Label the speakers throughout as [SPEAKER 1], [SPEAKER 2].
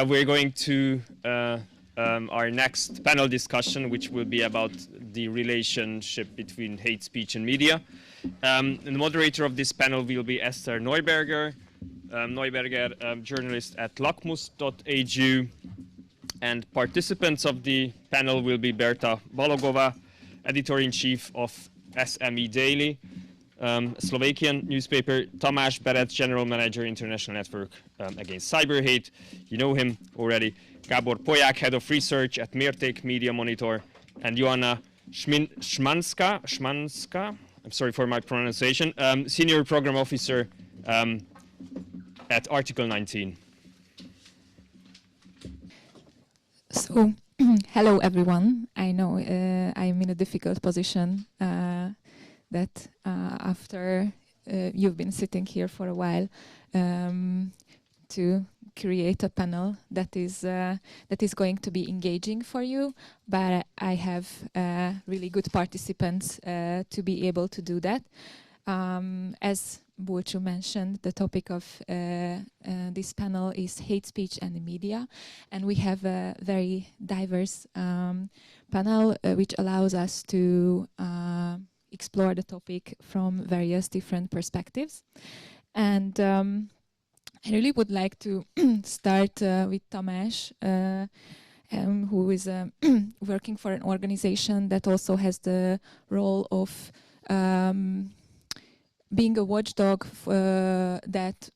[SPEAKER 1] we're going to our next panel discussion, which will be about the relationship between hate speech and media. The moderator of this panel will be Eszter Neuberger, journalist at Lakmusz.hu, and participants of the panel will be Beata Balogová, editor-in-chief of SME Daily, a Slovakian newspaper, Tamás, Berecz, general manager, International Network Against Cyber Hate. You know him already. Gábor, Polyák, head of research at Mérték, media monitor, and Joanna Szymańska, I'm sorry for my pronunciation, senior program officer at Article 19.
[SPEAKER 2] So, hello everyone. I know I'm in a difficult position that after you've been sitting here for a while to create a panel that is going to be engaging for you, but I have really good participants to be able to do that. As Bulcsú mentioned, the topic of this panel is hate speech and the media, and we have a very diverse panel which allows us to explore the topic from various different perspectives. And I really would like to start with Tamás, who is working for an organization that also has the role of being a watchdog that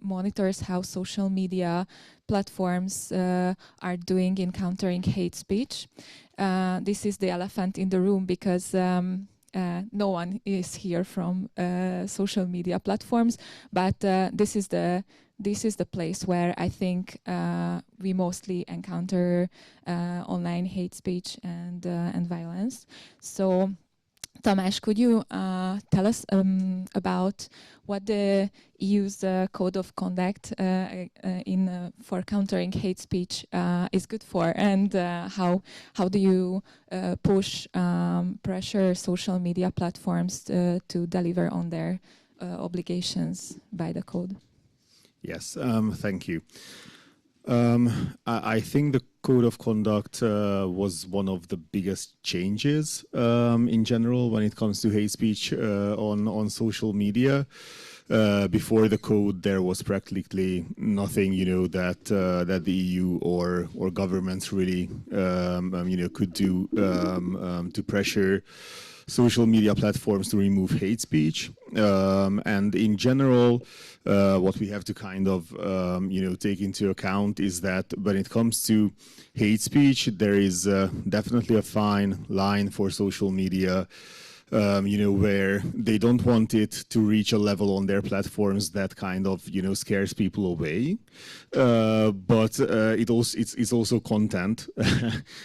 [SPEAKER 2] monitors how social media platforms are doing in countering hate speech. This is the elephant in the room because no one is here from social media platforms, but this is the place where I think we mostly encounter online hate speech and violence. So, Tamás, could you tell us about what the EU's code of conduct for countering hate speech is good for, and how do you push pressure social media platforms to deliver on their obligations by the code?
[SPEAKER 3] Yes, thank you. I think the code of conduct was one of the biggest changes in general when it comes to hate speech on social media. Before the code, there was practically nothing, that the EU or governments really, could do to pressure social media platforms to remove hate speech. And in general, what we have to kind of, take into account is that when it comes to hate speech, there is definitely a fine line for social media, where they don't want it to reach a level on their platforms that kind of, scares people away. But it's also content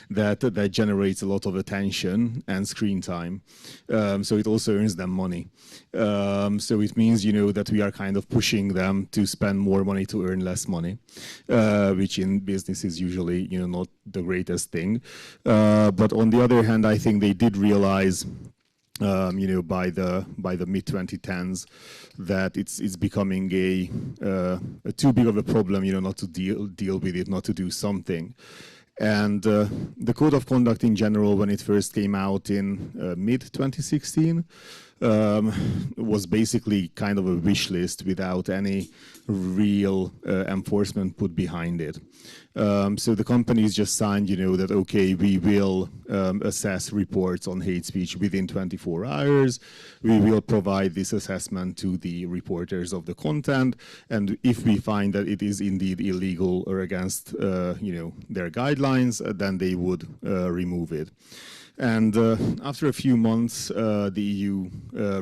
[SPEAKER 3] that generates a lot of attention and screen time. So it also earns them money. So it means, that we are kind of pushing them to spend more money to earn less money, which in business is usually, not the greatest thing. But on the other hand, I think they did realize by the mid-2010s that it's becoming a too big of a problem, not to deal with it, not to do something. And the code of conduct in general, when it first came out in mid-2016, was basically kind of a wish list without any real enforcement put behind it. So the companies just signed, that, okay, we will assess reports on hate speech within 24 hours. We will provide this assessment to the reporters of the content. And if we find that it is indeed illegal or against, their guidelines, then they would remove it. And after a few months, the EU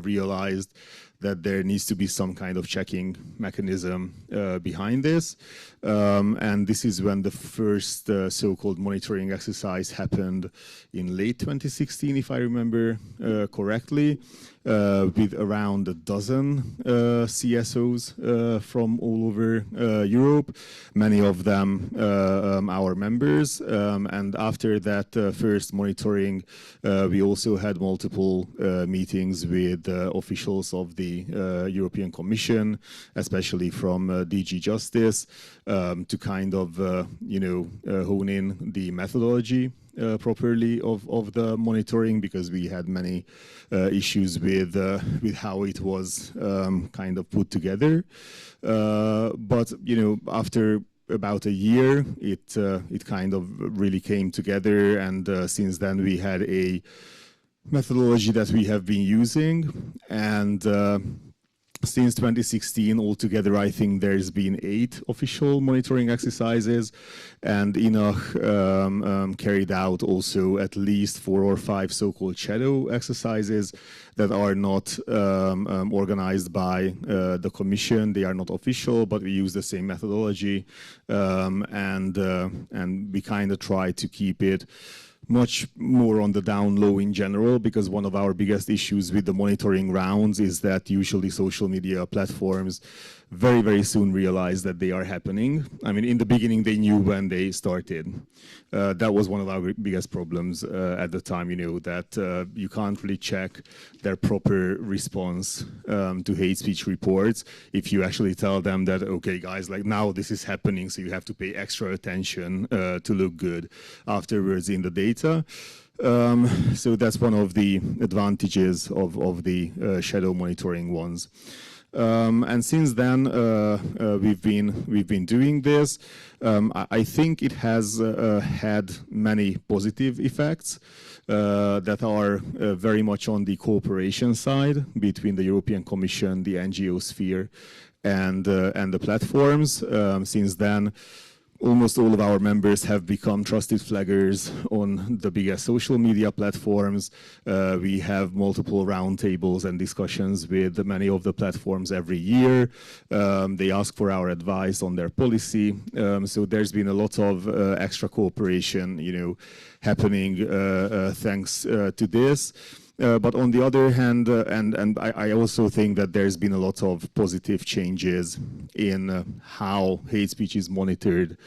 [SPEAKER 3] realized that there needs to be some kind of checking mechanism behind this. And this is when the first so-called monitoring exercise happened in late 2016, if I remember correctly, with around a dozen CSOs from all over Europe, many of them our members. And after that first monitoring, we also had multiple meetings with officials of the the European Commission, especially from DG Justice, to kind of hone in the methodology properly of the monitoring, because we had many issues with how it was kind of put together. But after about a year, it kind of really came together, and since then we had a methodology that we have been using, and since 2016 altogether, I think there's been 8 official monitoring exercises, and Enoch carried out also at least 4 or 5 so-called shadow exercises that are not organized by the Commission. They are not official, but we use the same methodology, and we kind of try to keep it much more on the down low in general, because one of our biggest issues with the monitoring rounds is that usually social media platforms very, very soon realize that they are happening. I mean, in the beginning, they knew when they started. That was one of our biggest problems at the time, that you can't really check their proper response to hate speech reports if you actually tell them that, okay, guys, like now this is happening, so you have to pay extra attention to look good afterwards in the data. So that's one of the advantages of the shadow monitoring ones. And since then, we've been doing this. I think it has had many positive effects that are very much on the cooperation side between the European Commission, the NGO sphere, and the platforms. Since then, almost all of our members have become trusted flaggers on the biggest social media platforms. We have multiple roundtables and discussions with many of the platforms every year. They ask for our advice on their policy. So there's been a lot of extra cooperation, happening thanks to this. But on the other hand, and I also think that there's been a lot of positive changes in how hate speech is monitored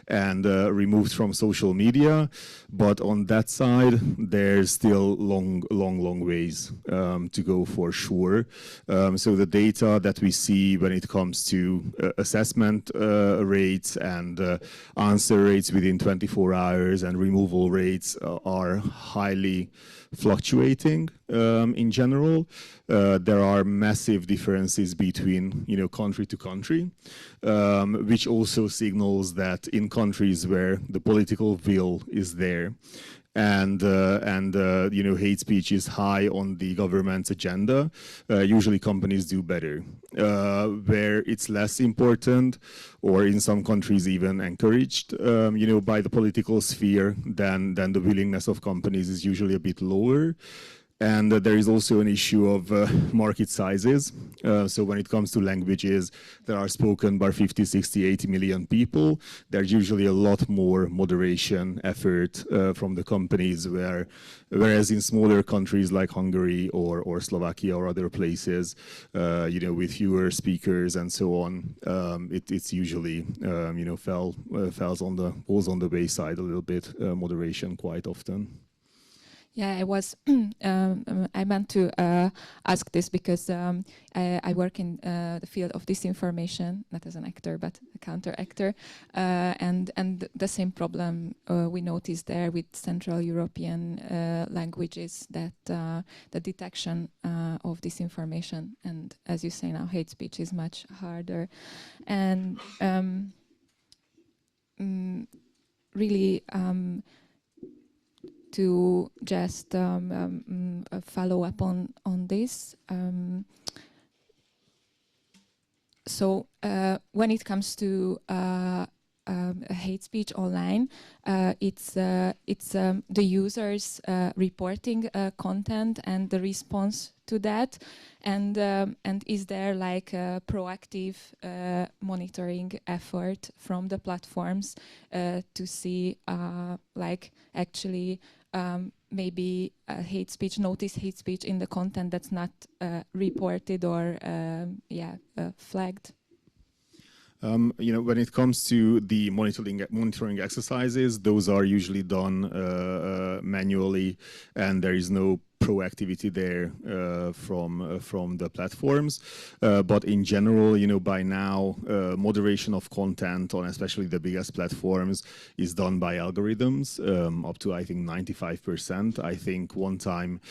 [SPEAKER 3] and removed from social media. But on that side, there's still long ways to go for sure. So the data that we see when it comes to assessment rates and answer rates within 24 hours and removal rates are highly fluctuating in general. There are massive differences between country to country, which also signals that in countries where the political will is there and hate speech is high on the government's agenda, usually companies do better. Where it's less important, or in some countries even encouraged, by the political sphere, then the willingness of companies is usually a bit lower. And there is also an issue of market sizes. So when it comes to languages that are spoken by 50, 60, 80 million people, there's usually a lot more moderation effort from the companies, whereas in smaller countries like Hungary or Slovakia or other places, with fewer speakers and so on, it's usually, falls on the wayside a little bit, moderation quite often.
[SPEAKER 2] Yeah, I meant to ask this because I work in the field of disinformation, not as an actor, but a counter actor. And the same problem we noticed there with Central European languages, that the detection of disinformation, and as you say now, hate speech is much harder. And really, to just follow up on this. So when it comes to hate speech online, it's the users reporting content and the response to that, and is there like a proactive monitoring effort from the platforms to see like actually maybe notice hate speech in the content that's not reported or flagged?
[SPEAKER 3] When it comes to the monitoring exercises, those are usually done manually, and there is no proactivity there from the platforms. But in general, by now, moderation of content on especially the biggest platforms is done by algorithms, up to I think 95%. I think one time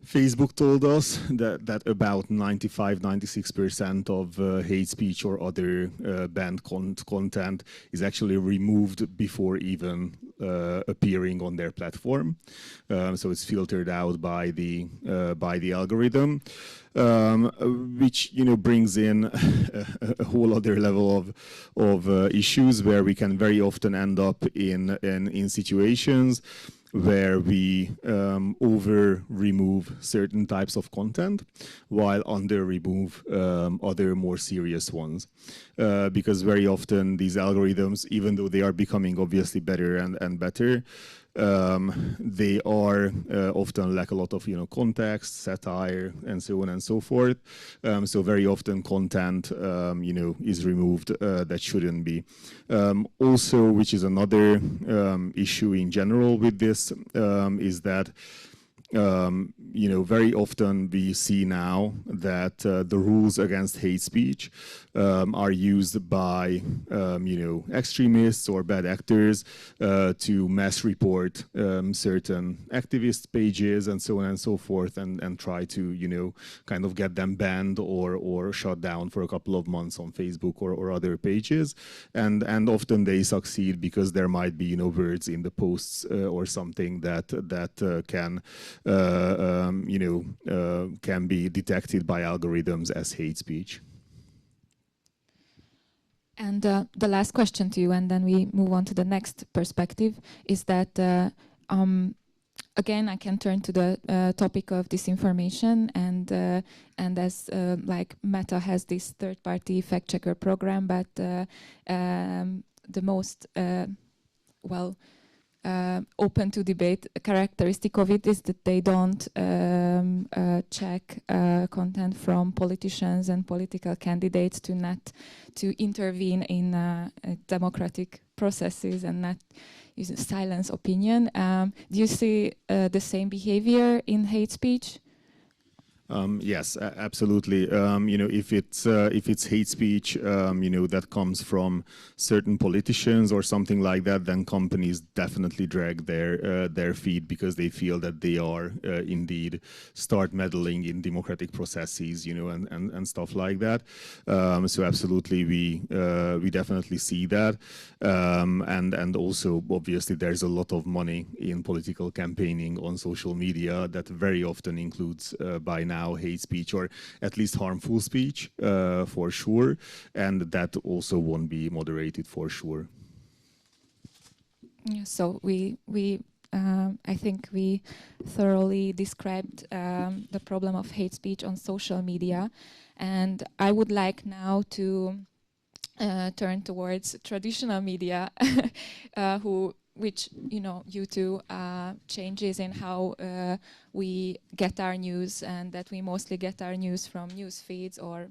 [SPEAKER 3] Facebook told us that about 95-96% of hate speech or other banned content is actually removed before even appearing on their platform. So it's filtered out by the algorithm, which brings in a whole other level of issues where we can very often end up in situations where we over-remove certain types of content while under-remove other more serious ones. Because very often these algorithms, even though they are becoming obviously better and better, they are often lack a lot of context, satire, and so on and so forth. So very often content is removed that shouldn't be. Also, which is another issue in general with this, is that very often we see now that the rules against hate speech are used by extremists or bad actors to mass report certain activist pages and so on and so forth, and try to kind of get them banned or shut down for a couple of months on Facebook or other pages, and often they succeed because there might be words in the posts or something that can be detected by algorithms as hate speech.
[SPEAKER 2] And the last question to you, and then we move on to the next perspective, is that again I can turn to the topic of disinformation, and as like Meta has this third-party fact-checker program, but the most open to debate characteristic of it is that they don't check content from politicians and political candidates to intervene in democratic processes and not silence opinion. Do you see the same behavior in hate speech?
[SPEAKER 3] Yes, absolutely. If it's hate speech, that comes from certain politicians or something like that, then companies definitely drag their feet because they feel that they are indeed start meddling in democratic processes, and stuff like that. So absolutely, we definitely see that, and also obviously there's a lot of money in political campaigning on social media that very often includes by now hate speech or at least harmful speech for sure, and that also won't be moderated for sure.
[SPEAKER 2] Yeah, so I think we thoroughly described the problem of hate speech on social media, and I would like now to turn towards traditional media, which due to changes in how we get our news, and that we mostly get our news from news feeds, or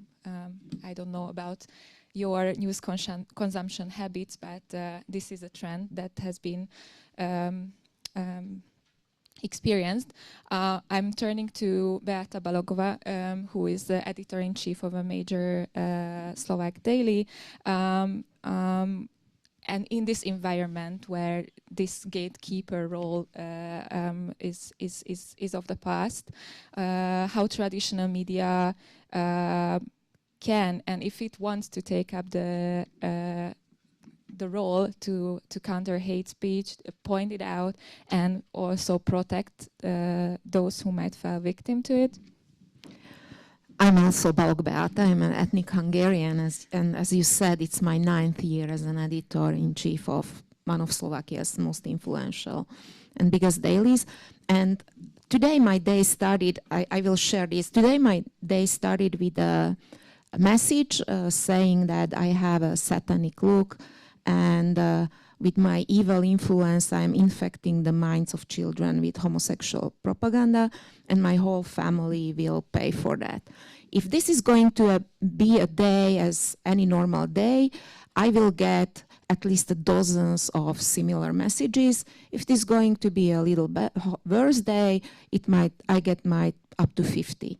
[SPEAKER 2] I don't know about your news consumption habits, but this is a trend that has been experienced. I'm turning to Beata Balogová, who is the editor-in-chief of a major Slovak daily. And in this environment where this gatekeeper role is of the past, how traditional media can, and if it wants to take up the role to counter hate speech, point it out, and also protect those who might fall victim to it.
[SPEAKER 4] I'm also Beata. I'm an ethnic Hungarian, and as you said, it's my 9th year as an editor-in-chief of one of Slovakia's most influential and biggest dailies. And today my day started, I will share this, today my day started with a message saying that I have a satanic look, and with my evil influence, I'm infecting the minds of children with homosexual propaganda, and my whole family will pay for that. If this is going to be a day as any normal day, I will get at least dozens of similar messages. If it is going to be a little worse day, I get up to 50.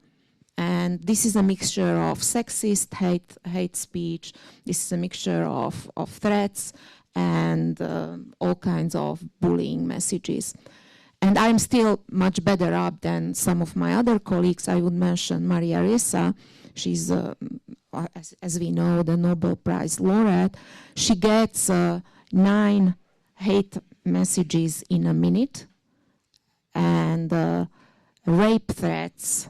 [SPEAKER 4] And this is a mixture of sexist hate speech. This is a mixture of threats and all kinds of bullying messages. And I'm still much better up than some of my other colleagues. I would mention Maria Ressa. She's, as we know, the Nobel Prize laureate. She gets 9 hate messages in a minute, and rape threats,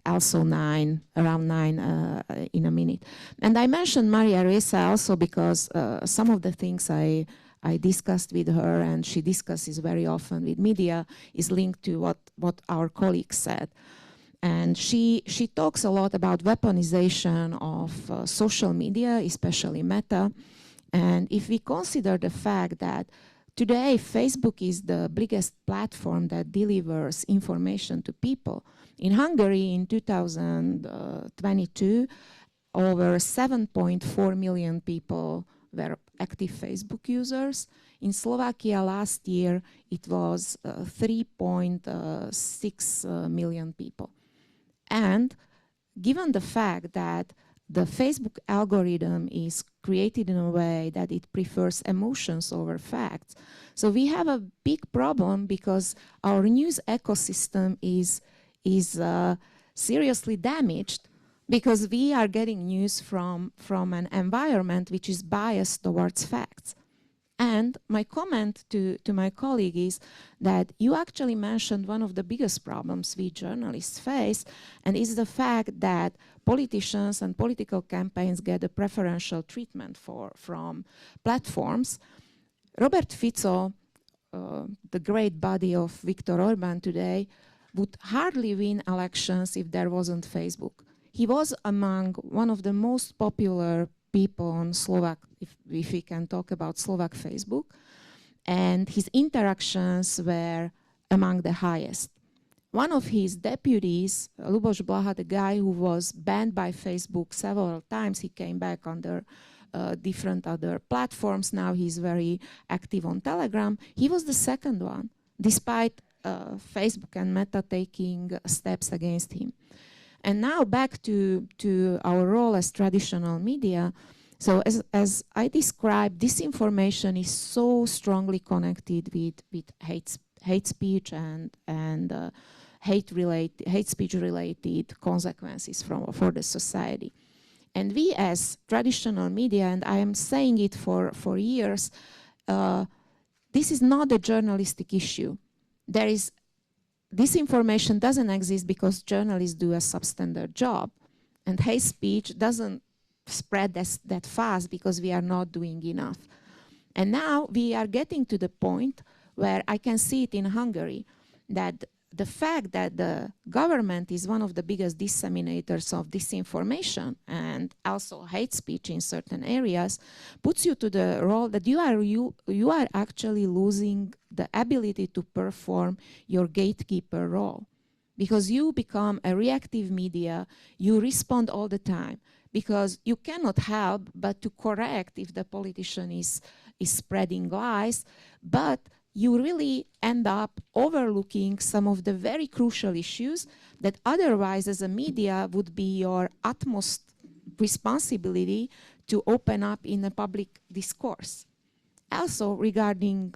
[SPEAKER 4] also around 9 in a minute. And I mentioned Maria Ressa also because some of the things I discussed with her, and she discusses very often with media, is linked to what our colleagues said. And she talks a lot about weaponization of social media, especially Meta. And if we consider the fact that today Facebook is the biggest platform that delivers information to people. In Hungary in 2022, over 7.4 million people were active Facebook users. In Slovakia last year, it was 3.6 million people. And given the fact that the Facebook algorithm is created in a way that it prefers emotions over facts, so we have a big problem because our news ecosystem is seriously damaged because we are getting news from an environment which is biased towards facts. And my comment to my colleague is that you actually mentioned one of the biggest problems we journalists face, and is the fact that politicians and political campaigns get a preferential treatment from platforms. Robert Fico, the great buddy of Viktor Orban today, would hardly win elections if there wasn't Facebook. He was among one of the most popular people on Slovak, if we can talk about Slovak Facebook, and his interactions were among the highest. One of his deputies, Luboš Blaha, the guy who was banned by Facebook several times, he came back under different other platforms. Now he's very active on Telegram. He was the second one, despite Facebook and Meta taking steps against him. And now back to our role as traditional media. So as I described, disinformation is so strongly connected with hate speech and hate speech related consequences for the society. And we as traditional media, and I am saying it for years, this is not a journalistic issue. Disinformation doesn't exist because journalists do a substandard job, and hate speech doesn't spread that fast because we are not doing enough. And now we are getting to the point where I can see it in Hungary, that the fact that the government is one of the biggest disseminators of disinformation and also hate speech in certain areas puts you to the role that you are actually losing the ability to perform your gatekeeper role, because you become a reactive media. You respond all the time because you cannot help but to correct if the politician is spreading lies, but you really end up overlooking some of the very crucial issues that otherwise as a media would be your utmost responsibility to open up in a public discourse. Also regarding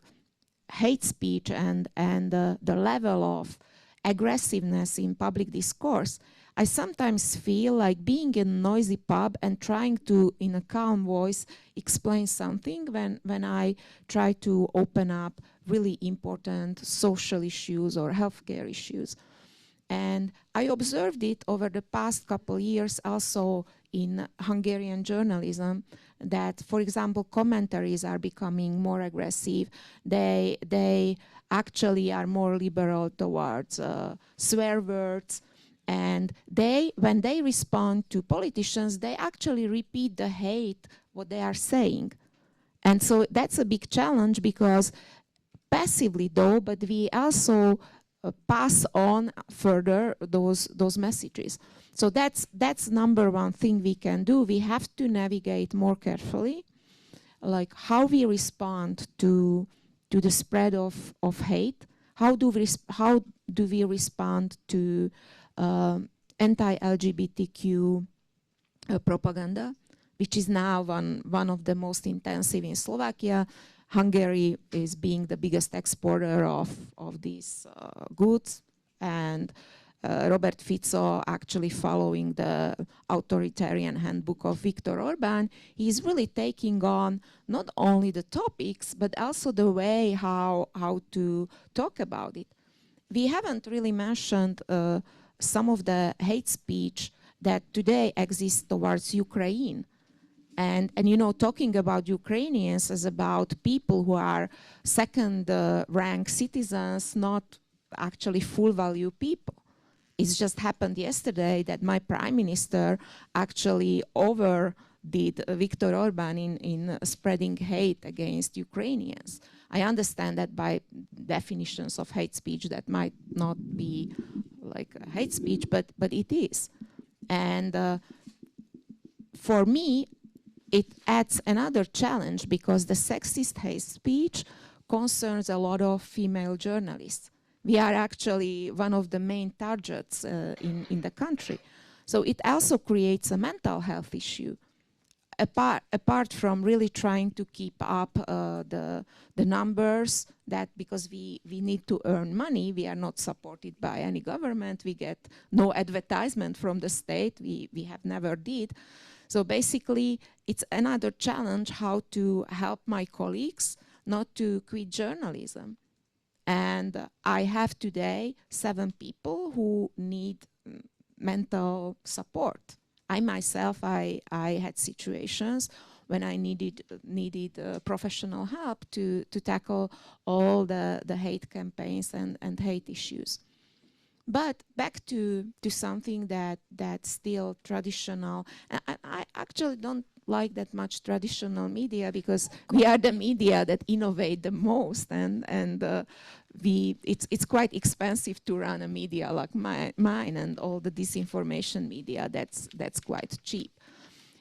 [SPEAKER 4] hate speech and the level of aggressiveness in public discourse, I sometimes feel like being in a noisy pub and trying to, in a calm voice, explain something when I try to open up really important social issues or healthcare issues. And I observed it over the past couple years also in Hungarian journalism, that, for example, commentaries are becoming more aggressive. They actually are more liberal towards swear words. And when they respond to politicians, they actually repeat the hate, what they are saying. And so that's a big challenge, because passively though, but we also pass on further those messages. So that's number one thing we can do. We have to navigate more carefully. like how we respond to the spread of hate. How do we respond to anti-LGBTQ propaganda, which is now one of the most intensive in Slovakia. Hungary is being the biggest exporter of these goods, and Robert Fico, actually following the authoritarian handbook of Viktor Orbán, he's really taking on not only the topics, but also the way how to talk about it. We haven't really mentioned some of the hate speech that today exists towards Ukraine. And you know, talking about Ukrainians as about people who are second-rank citizens, not actually full-value people. It's just happened yesterday that my prime minister actually overdid Viktor Orbán in spreading hate against Ukrainians. I understand that by definitions of hate speech that might not be like a hate speech, but it is. And for me, it adds another challenge because the sexist hate speech concerns a lot of female journalists. We are actually one of the main targets in the country. So it also creates a mental health issue. Apart from really trying to keep up the numbers, that because we need to earn money, we are not supported by any government, we get no advertisement from the state, we have never did. So basically, it's another challenge how to help my colleagues not to quit journalism. And I have today 7 people who need mental support. I myself, I had situations when I needed professional help to tackle all the hate campaigns and hate issues. But back to something that's still traditional. I actually don't like that much traditional media because we are the media that innovate the most, and it's quite expensive to run a media like mine and all the disinformation media that's quite cheap.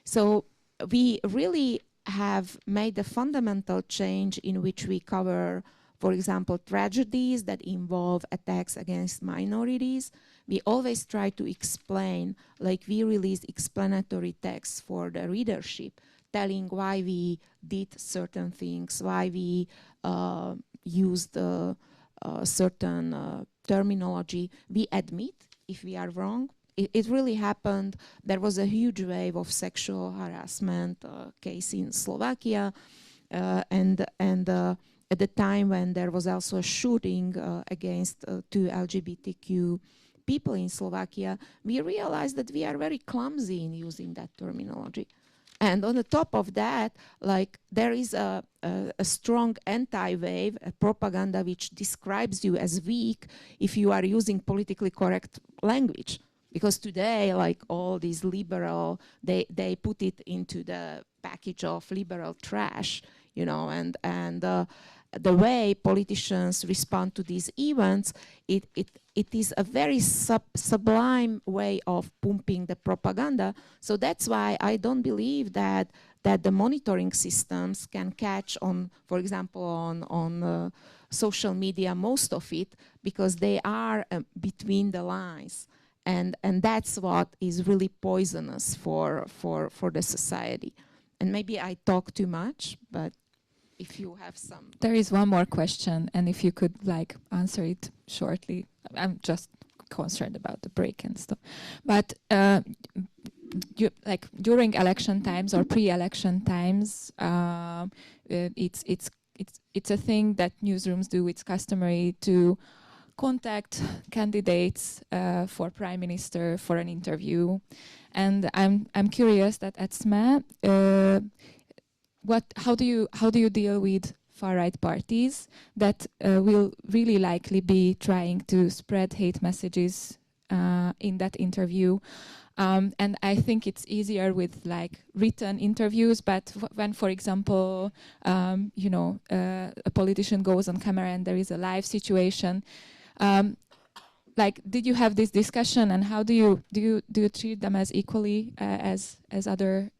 [SPEAKER 4] So we really have made a fundamental change in which we cover, for example, tragedies that involve attacks against minorities. We always try to explain, like we released explanatory texts for the readership, telling why we did certain things, why we used certain terminology. We admit if we are wrong. It really happened. There was a huge wave of sexual harassment case in Slovakia, and at the time when there was also a shooting against 2 LGBTQ people in Slovakia, we realized that we are very clumsy in using that terminology. And on the top of that, like there is a strong anti-wave, a propaganda which describes you as weak if you are using politically correct language. Because today, like all these liberal, they put it into the package of liberal trash, you know, and the way politicians respond to these events, it is a very sublime way of pumping the propaganda. So that's why I don't believe that the monitoring systems can catch on, for example, on social media, most of it, because they are between the lines. And that's what is really poisonous for the society. And maybe I talk too much, but if you have some...
[SPEAKER 2] There is one more question, and if you could like answer it shortly. I'm just concerned about the break and stuff. But like during election times or pre-election times, it's a thing that newsrooms do. It's customary to contact candidates for prime minister for an interview, and I'm curious that at SMA, how do you deal with far-right parties that will really likely be trying to spread hate messages in that interview? And I think it's easier with like written interviews, but when, for example, a politician goes on camera and there is a live situation, like, did you have this discussion, and how do you treat them as equally as other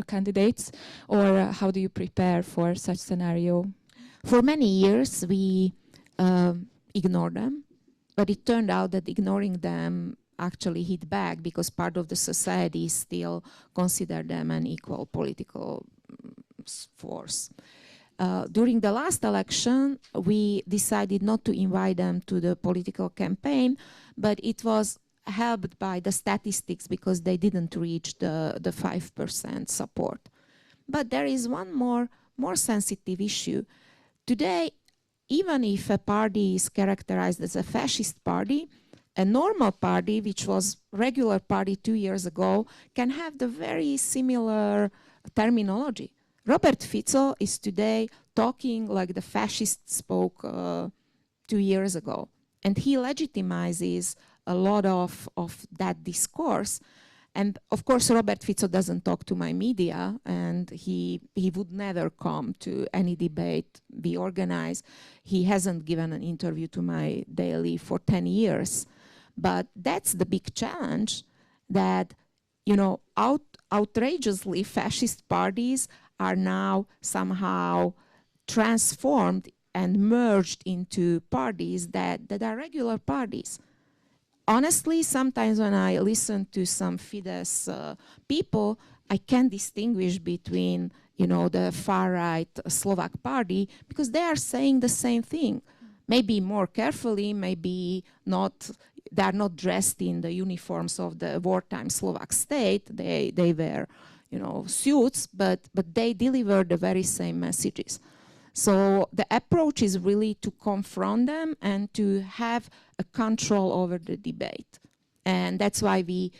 [SPEAKER 2] candidates, or how do you prepare for such scenario?
[SPEAKER 4] For many years, we ignored them, but it turned out that ignoring them actually hit back, because part of the society still considered them an equal political force. During the last election, we decided not to invite them to the political campaign, but it was helped by the statistics because they didn't reach the 5% support. But there is one more sensitive issue. Today, even if a party is characterized as a fascist party, a normal party, which was regular party 2 years ago, can have the very similar terminology. Robert Fico is today talking like the fascists spoke 2 years ago. And he legitimizes a lot of that discourse. And of course, Robert Fico doesn't talk to my media, and he would never come to any debate we organize. He hasn't given an interview to my daily for 10 years. But that's the big challenge, that, you know, outrageously fascist parties are now somehow transformed and merged into parties that are regular parties. Honestly, sometimes when I listen to some Fidesz people, I can't distinguish between, you know, the far-right Slovak party, because they are saying the same thing. Maybe more carefully, maybe not. They are not dressed in the uniforms of the wartime Slovak state. They wear, you know, suits, but they deliver the very same messages. So the approach is really to confront them and to have a control over the debate. And that's why we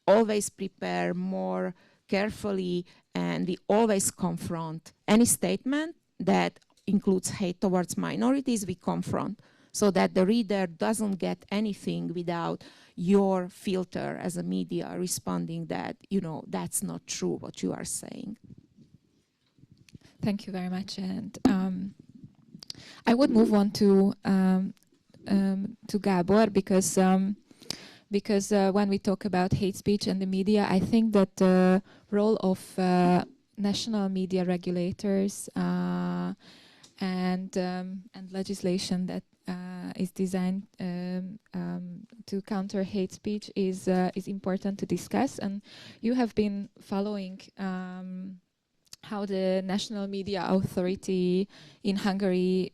[SPEAKER 4] always prepare more carefully, and we always confront any statement that includes hate towards minorities. We confront, so that the reader doesn't get anything without your filter as a media responding that, you know, that's not true what you are saying.
[SPEAKER 2] Thank you very much. And I would move on to Gábor, because when we talk about hate speech and the media, I think that the role of national media regulators and legislation that is designed to counter hate speech is important to discuss. And you have been following how the National Media Authority in Hungary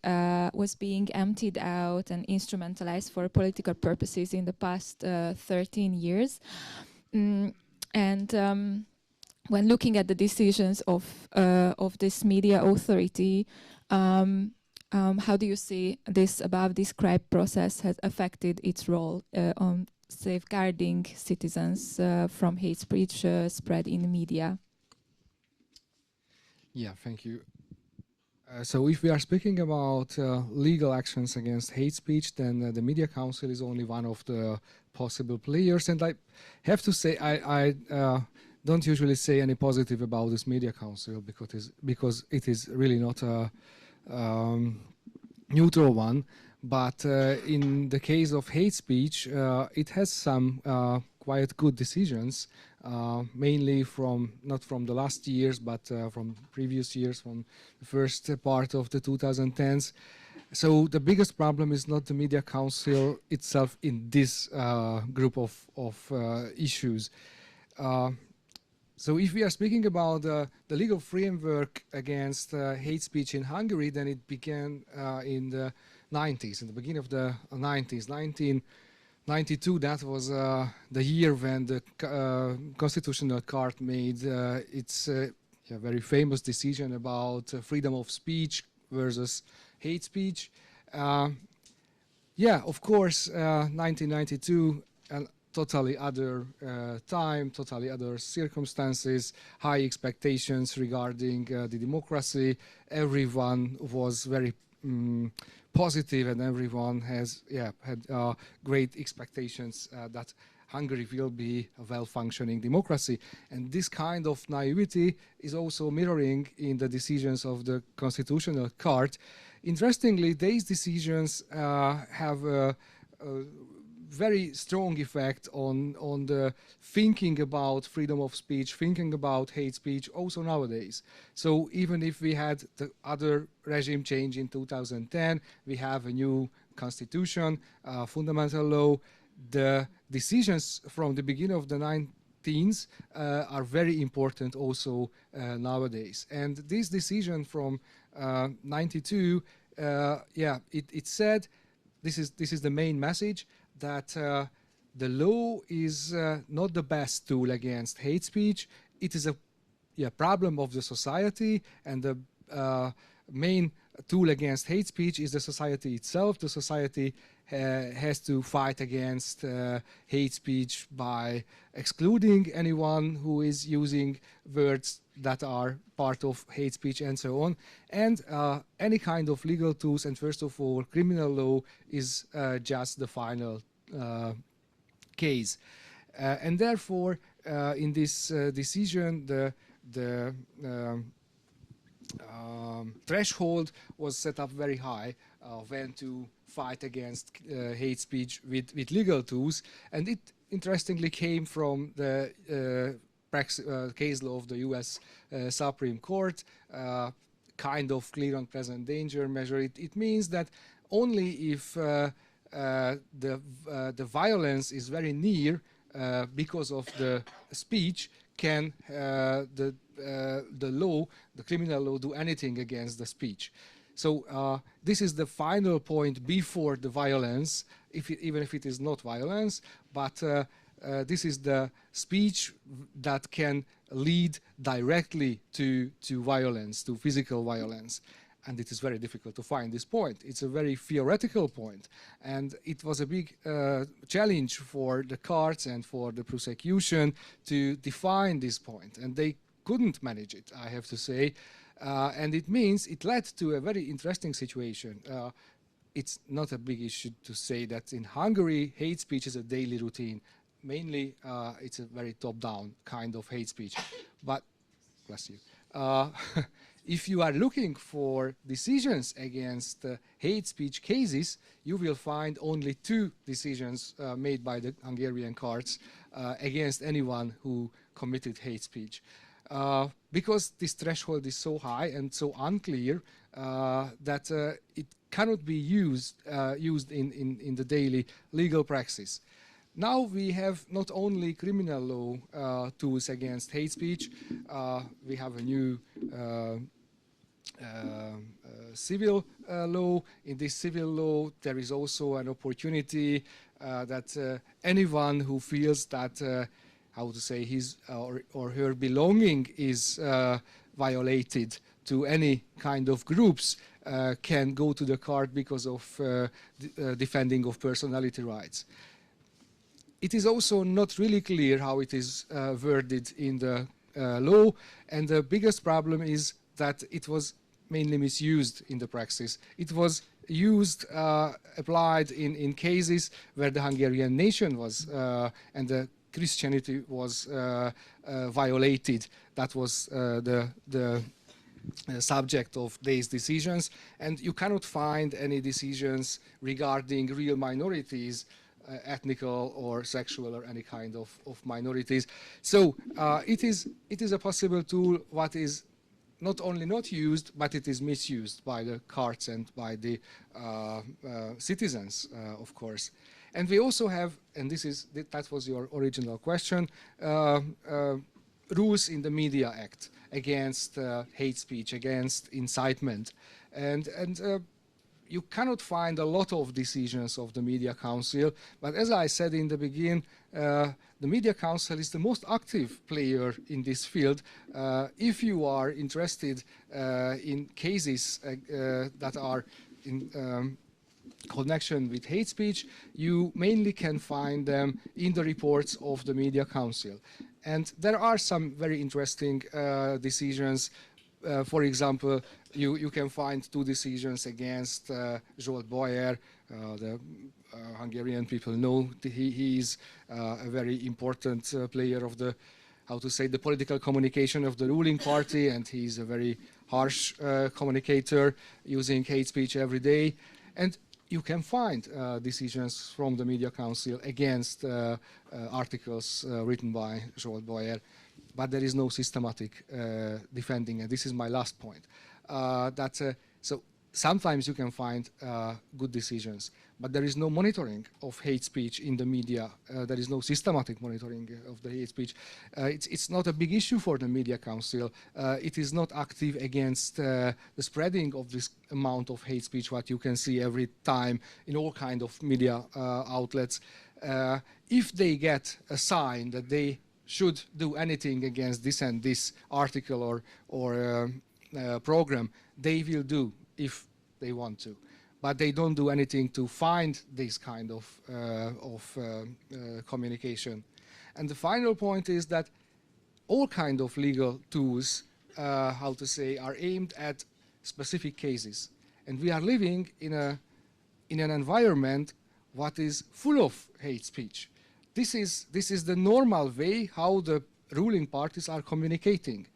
[SPEAKER 2] was being emptied out and instrumentalized for political purposes in the past 13 years. And when looking at the decisions of this media authority, how do you see this above described process has affected its role on safeguarding citizens from hate speech spread in the media?
[SPEAKER 5] Yeah, thank you. So if we are speaking about legal actions against hate speech, then the Media Council is only one of the possible players. And I have to say, I don't usually say any positive about this Media Council, because it is really not a neutral one. But in the case of hate speech, it has some quite good decisions, mainly not from the last years, but from previous years, from the first part of the 2010s. So the biggest problem is not the Media Council itself in this group of issues. So if we are speaking about the legal framework against hate speech in Hungary, then it began in the 90s, in the beginning of the 90s. 1992, that was the year when the Constitutional Court made its very famous decision about freedom of speech versus hate speech. Yeah, of course, 1992, totally other time, totally other circumstances, high expectations regarding the democracy. Everyone was very positive, and everyone had great expectations that Hungary will be a well-functioning democracy. And this kind of naivety is also mirroring in the decisions of the Constitutional Court. Interestingly, these decisions have very strong effect on the thinking about freedom of speech, thinking about hate speech also nowadays. So even if we had the other regime change in 2010, we have a new constitution, fundamental law. The decisions from the beginning of the 19th are very important also nowadays. And this decision from 92, it said, this is the main message, that the law is not the best tool against hate speech. It is a problem of the society, and the main tool against hate speech is the society itself. The society has to fight against hate speech by excluding anyone who is using words that are part of hate speech and so on. And any kind of legal tools, and first of all, criminal law, is just the final case. And therefore, in this decision, the threshold was set up very high when to fight against hate speech with legal tools. And it interestingly came from the case law of the US Supreme Court, kind of clear and present danger measure. It means that only if the violence is very near because of the speech can the law, the criminal law, do anything against the speech. So this is the final point before the violence, even if it is not violence, but this is the speech that can lead directly to violence, to physical violence. And it is very difficult to find this point. It's a very theoretical point. And it was a big challenge for the courts and for the prosecution to define this point. And they couldn't manage it, I have to say. And it means it led to a very interesting situation. It's not a big issue to say that in Hungary, hate speech is a daily routine. Mainly, it's a very top-down kind of hate speech. But, bless you. If you are looking for decisions against hate speech cases, you will find only 2 decisions made by the Hungarian courts against anyone who committed hate speech. Because this threshold is so high and so unclear that it cannot be used in the daily legal practice. Now we have not only criminal law tools against hate speech, we have a new civil law. In this civil law, there is also an opportunity that anyone who feels that, how to say, his or her belonging is violated to any kind of groups can go to the court because of defending of personality rights. It is also not really clear how it is worded in the law, and the biggest problem is that it was mainly misused in the practice. It was used, applied in cases where the Hungarian nation was and the Christianity was violated. That was the subject of these decisions, and you cannot find any decisions regarding real minorities, ethnical or sexual or any kind of minorities. So it is a possible tool what is not only not used, but it is misused by the courts and by the citizens, of course. And we also have, and that was your original question, rules in the Media Act against hate speech, against incitement. And you cannot find a lot of decisions of the Media Council, but as I said in the beginning, the Media Council is the most active player in this field. If you are interested in cases that are in connection with hate speech, you mainly can find them in the reports of the Media Council. And there are some very interesting decisions. For example, you can find 2 decisions against Zsolt Bayer. The Hungarian people know he is a very important player of the, how to say, the political communication of the ruling party, and he's a very harsh communicator using hate speech every day. And you can find decisions from the Media Council against articles written by Zsolt Bayer, but there is no systematic defending, and this is my last point. So sometimes you can find good decisions, but there is no monitoring of hate speech in the media. There is no systematic monitoring of the hate speech. It's not a big issue for the Media Council. It is not active against the spreading of this amount of hate speech, what you can see every time in all kind of media outlets. If they get a sign that they should do anything against this and this article or program, they will do if they want to. But they don't do anything to find this kind of communication. And the final point is that all kind of legal tools, how to say, are aimed at specific cases. And we are living in an environment what is full of hate speech. This is the normal way how the ruling parties are communicating.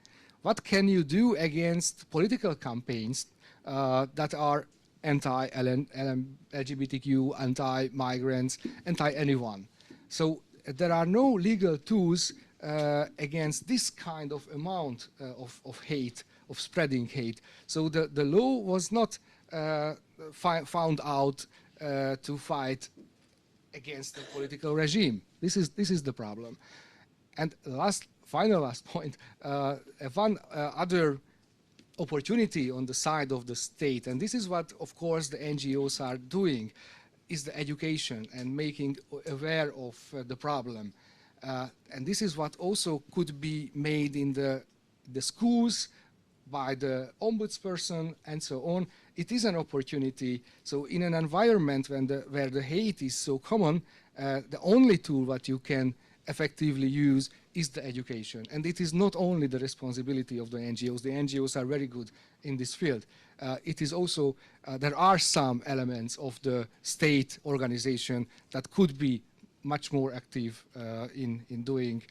[SPEAKER 5] What can you do against political campaigns that are anti-LGBTQ, anti-migrants, anti-anyone? So there are no legal tools against this kind of amount of hate, of spreading hate. So the law was not found out to fight against the political regime. This is the problem. And final last point, one other opportunity on the side of the state, and this is what, of course, the NGOs are doing, is the education and making aware of the problem. And this is what also could be made in the schools by the ombudsperson and so on. It is an opportunity. So in an environment where the hate is so common, the only tool that you can effectively use is the education. And it is not only the responsibility of the NGOs. The NGOs are very good in this field. It is also, there are some elements of the state organization that could be much more active in doing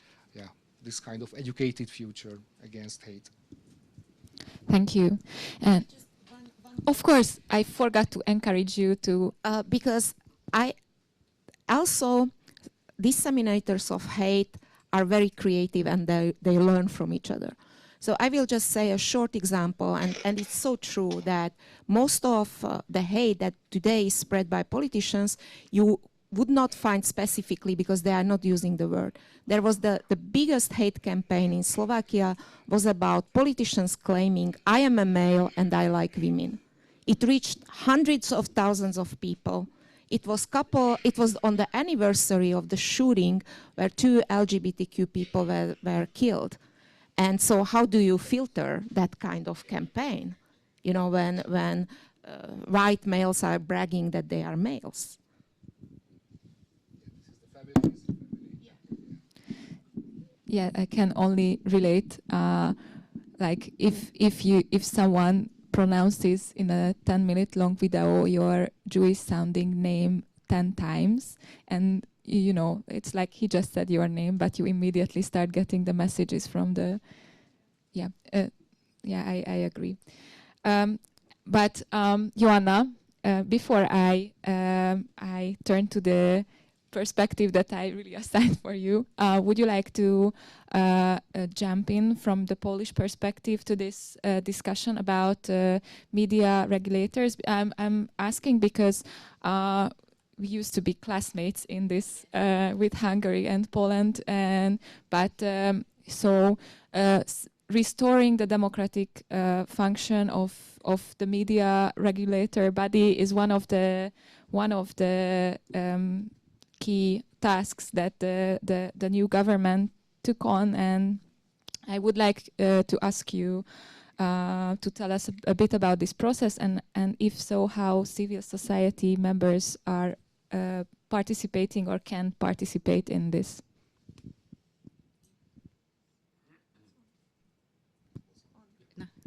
[SPEAKER 5] this kind of educated future against hate.
[SPEAKER 2] Thank you. And of course, I forgot to encourage you to...
[SPEAKER 4] because I also, disseminators of hate are very creative and they learn from each other. So I will just say a short example, and it's so true that most of the hate that today is spread by politicians, you would not find specifically because they are not using the word. There was the biggest hate campaign in Slovakia was about politicians claiming, I am a male and I like women. It reached hundreds of thousands of people. It was on the anniversary of the shooting where 2 LGBTQ people were killed. And so how do you filter that kind of campaign? You know, when white males are bragging that they are males.
[SPEAKER 2] Yeah, I can only relate. Like if someone pronounces in a 10-minute long video your Jewish-sounding name 10 times, and you know it's like he just said your name, but you immediately start getting the messages from the. I agree. But Joanna, before I turn to the perspective that I really assigned for you, would you like to jump in from the Polish perspective to this discussion about media regulators? I'm asking because we used to be classmates in this with Hungary and Poland, restoring the democratic function of the media regulator body is one of the key tasks that the new government took on, and I would like to ask you to tell us a bit about this process, and if so, how civil society members are participating or can participate in this.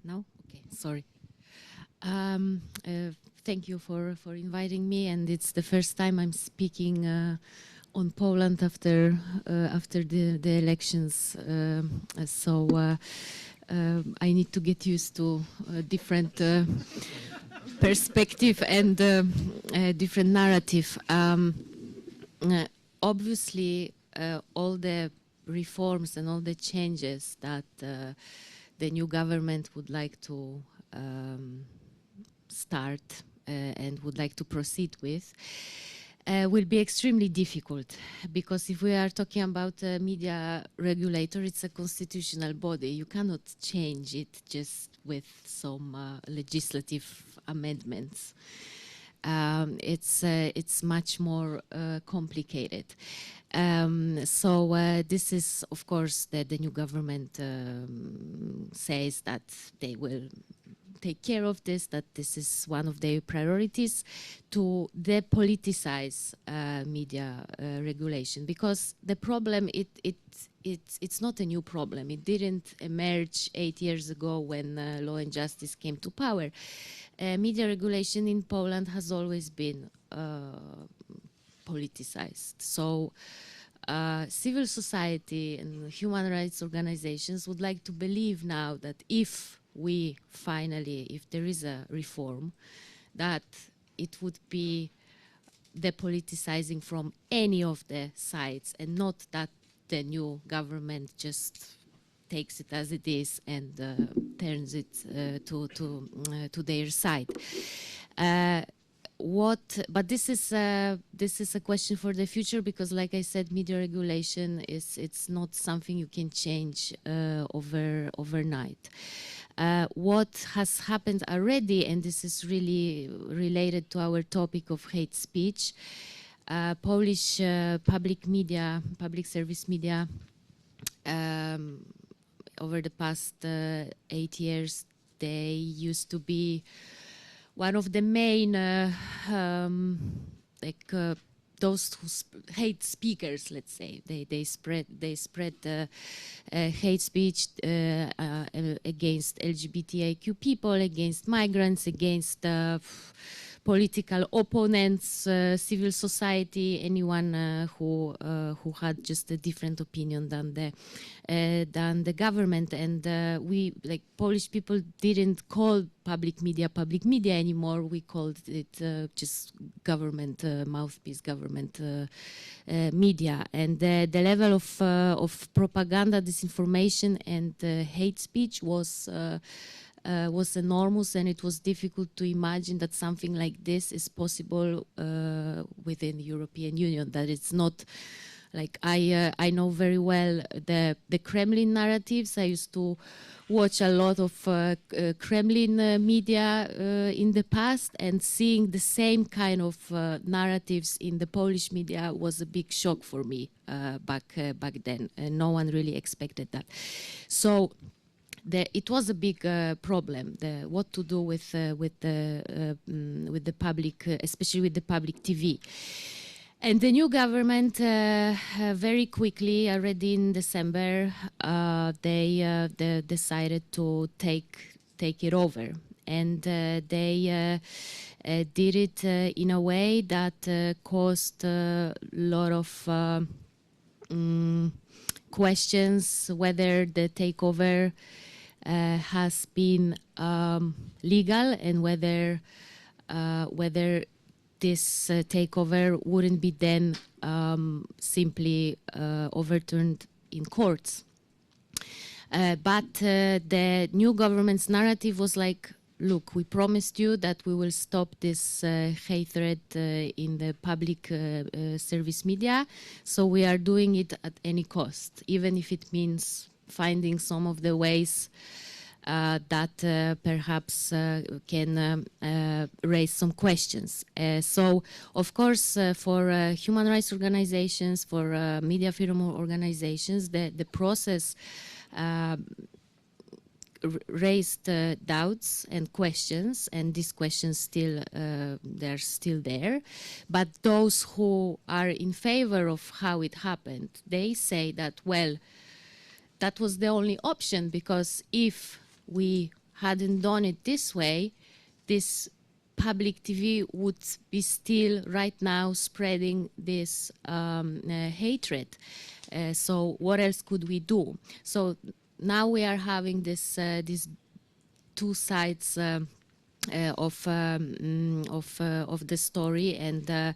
[SPEAKER 6] No? Okay, sorry. Thank you for inviting me, and it's the first time I'm speaking on Poland after the elections. So I need to get used to different perspective and different narrative. Obviously, all the reforms and all the changes that the new government would like to start and would like to proceed with will be extremely difficult, because if we are talking about a media regulator, it's a constitutional body. You cannot change it just with some legislative amendments. It's much more complicated. So this is, of course, that the new government says that they will take care of this, that this is one of their priorities, to depoliticize media regulation. Because the problem, it's not a new problem. It didn't emerge 8 years ago when Law and Justice came to power. Media regulation in Poland has always been politicized. So civil society and human rights organizations would like to believe now that if there is a reform, that it would be depoliticizing from any of the sides, and not that the new government just takes it as it is and turns it to their side. But this is a question for the future, because, like I said, media regulation it's not something you can change overnight. What has happened already, and this is really related to our topic of hate speech, Polish public service media, over the past 8 years, they used to be one of the main those who hate speakers, let's say. They spread hate speech against LGBTIQ people, against migrants, against political opponents, civil society, anyone who had just a different opinion than the government. And we, like Polish people, didn't call public media anymore. We called it just government mouthpiece, government media. And the level of propaganda, disinformation, and hate speech was enormous, and it was difficult to imagine that something like this is possible within the European Union. That it's not like I know very well the Kremlin narratives. I used to watch a lot of Kremlin media in the past, and seeing the same kind of narratives in the Polish media was a big shock for me back then, and no one really expected that. So it was a big problem. What to do with the public, especially with the public TV. And the new government very quickly, already in December, they decided to take it over, and they did it in a way that caused a lot of questions whether the takeover has been legal, and whether this takeover wouldn't be then simply overturned in courts. But the new government's narrative was like, look, we promised you that we will stop this hatred in the public service media, so we are doing it at any cost, even if it means finding some of the ways that perhaps can raise some questions. So, of course, for human rights organizations, for media freedom organizations, the process raised doubts and questions, and these questions still they're still there. But those who are in favor of how it happened, they say that, well, that was the only option, because if we hadn't done it this way, this public TV would be still right now spreading this hatred. So what else could we do? So now we are having this these two sides of the story, and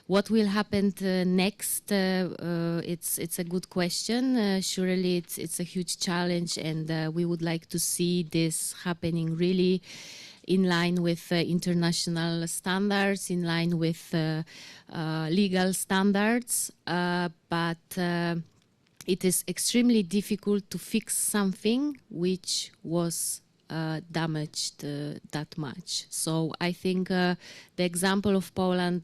[SPEAKER 6] what will happen next. It's a good question. Surely it's a huge challenge, and we would like to see this happening really in line with international standards, in line with legal standards, but it is extremely difficult to fix something which was damaged that much. So I think the example of Poland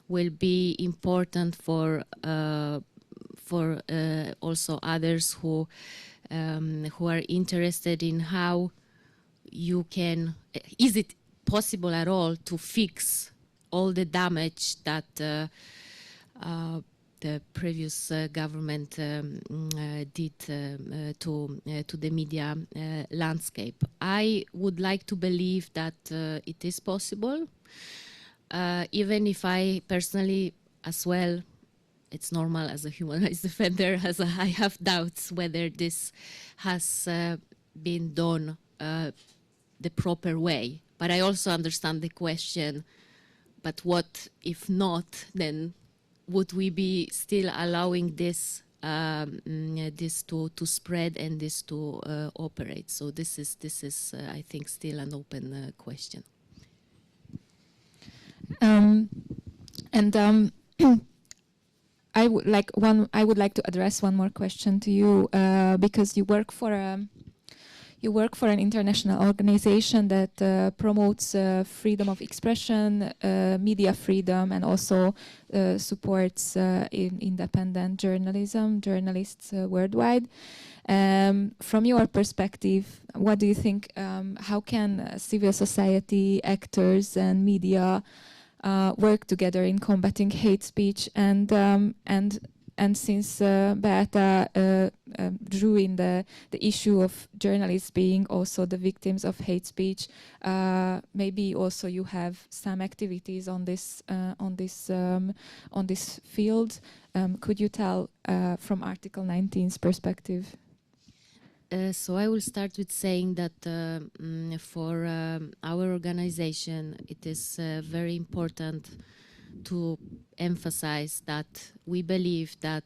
[SPEAKER 6] will be important for also others who are interested in how you can. Is it possible at all to fix all the damage that the previous government did to the media landscape? I would like to believe that it is possible, even if I personally as well, it's normal as a human rights defender, I have doubts whether this has been done the proper way. But I also understand the question, but what if not, then would we be still allowing this this to spread and this to operate? So this is I think still an open question.
[SPEAKER 2] I would like to address one more question to you, because you work for an international organization that promotes freedom of expression, media freedom, and also supports independent journalism, journalists worldwide. From your perspective, what do you think? How can civil society actors and media work together in combating hate speech? And since Beata drew in the issue of journalists being also the victims of hate speech, maybe also you have some activities on this field. Could you tell from Article 19's perspective?
[SPEAKER 6] So I will start with saying that for our organization, it is very important to emphasize that we believe that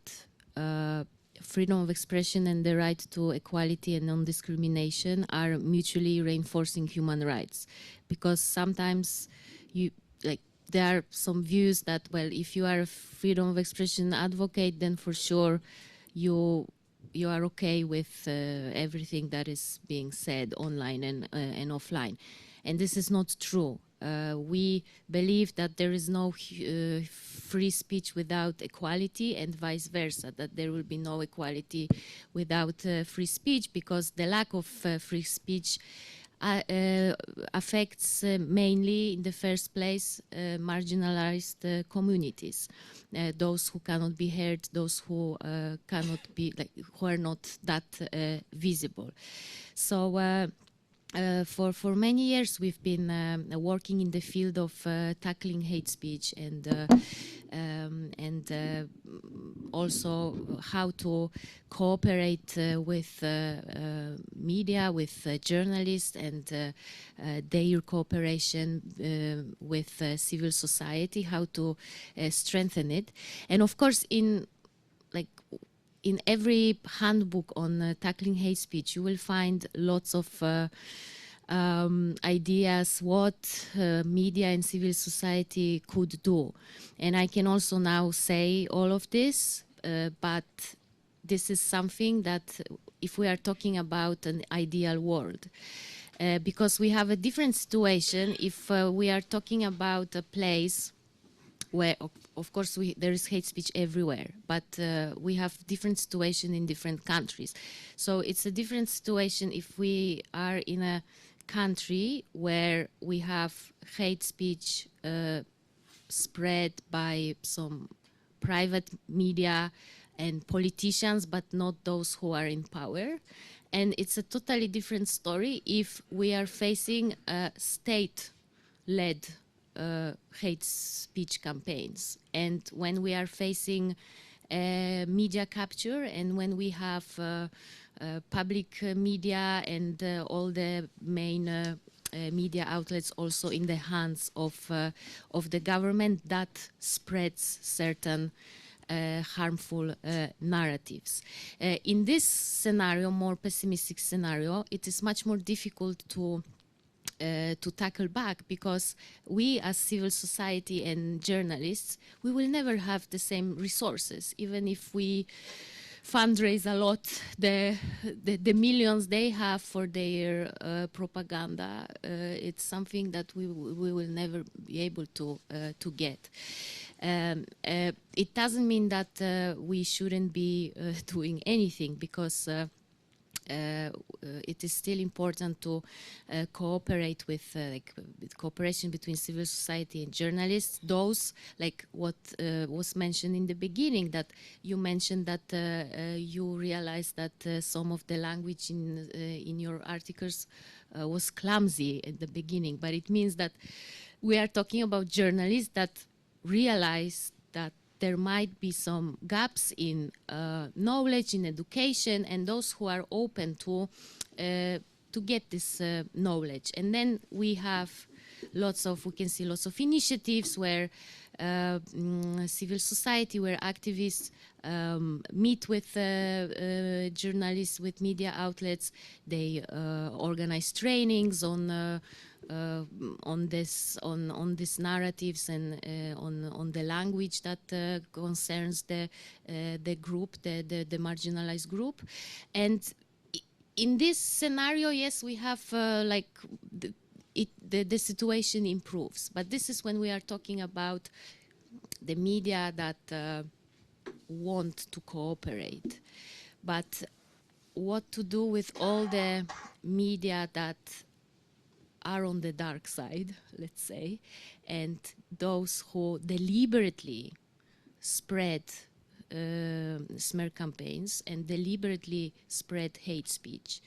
[SPEAKER 6] freedom of expression and the right to equality and non-discrimination are mutually reinforcing human rights, because sometimes there are some views that, well, if you are a freedom of expression advocate, then for sure you are okay with everything that is being said online and offline, and this is not true. We believe that there is no free speech without equality, and vice versa, that there will be no equality without free speech, because the lack of free speech affects mainly, in the first place, marginalized communities, those who cannot be heard, those who cannot be, who are not that visible. So for many years we've been working in the field of tackling hate speech and also how to cooperate with media, with journalists, and their cooperation with civil society, how to strengthen it. And of course, in every handbook on tackling hate speech, you will find lots of ideas what media and civil society could do. And I can also now say all of this, but this is something that, if we are talking about an ideal world, because we have a different situation if we are talking about a place where, of course, there is hate speech everywhere, but we have different situation in different countries. So it's a different situation if we are in a country where we have hate speech spread by some private media and politicians, but not those who are in power. And it's a totally different story if we are facing a state-led hate speech campaigns, and when we are facing media capture, and when we have public media and all the main media outlets also in the hands of the government that spreads certain harmful narratives. In this scenario, more pessimistic scenario, it is much more difficult to tackle back, because we as civil society and journalists, we will never have the same resources, even if we fundraise a lot, the millions they have for their propaganda, it's something that we will never be able to get. It doesn't mean that we shouldn't be doing anything, because it is still important to cooperate with cooperation between civil society and journalists. Those, like what was mentioned in the beginning, that you mentioned that you realized that some of the language in your articles was clumsy at the beginning, but it means that we are talking about journalists that realize that there might be some gaps in knowledge, in education, and those who are open to get this knowledge. And then we can see lots of initiatives where civil society, where activists meet with journalists, with media outlets. They organize trainings on these narratives and on the language that concerns the group, the marginalized group. And in this scenario, yes, we have the situation improves. But this is when we are talking about the media that want to cooperate. But what to do with all the media that are on the dark side, let's say, and those who deliberately spread smear campaigns and deliberately spread hate speech.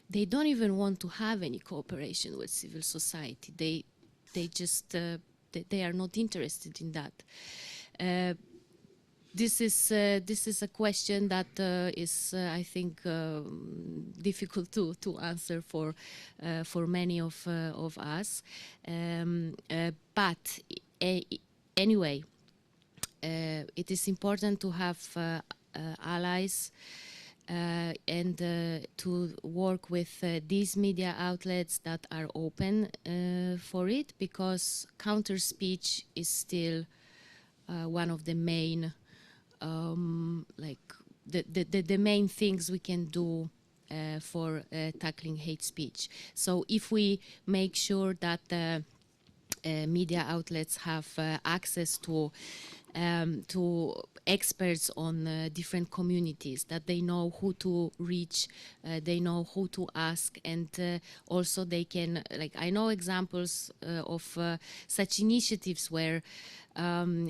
[SPEAKER 6] They don't even want to have any cooperation with civil society. They just they are not interested in that. This is a question that is, I think, difficult to answer for many of us. But anyway, it is important to have allies and to work with these media outlets that are open for it, because counter speech is still one of the main the main things we can do for tackling hate speech. So if we make sure that media outlets have access to experts on different communities, that they know who to reach, they know who to ask, and also they can, I know examples of such initiatives where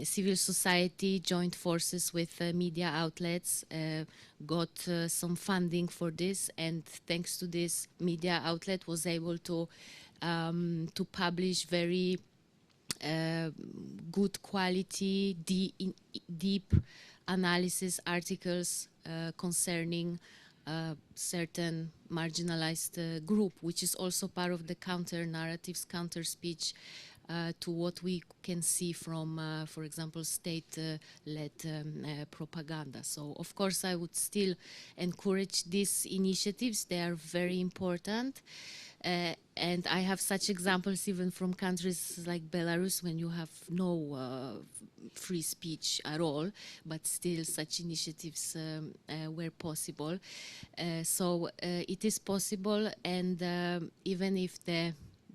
[SPEAKER 6] civil society joined forces with media outlets, got some funding for this, and thanks to this, media outlet was able to publish very good quality, deep analysis articles concerning certain marginalized group, which is also part of the counter narratives, counter speech to what we can see from, for example, state-led propaganda. So, of course, I would still encourage these initiatives. They are very important. And I have such examples even from countries like Belarus, when you have no free speech at all, but still such initiatives were possible. So it is possible, and even if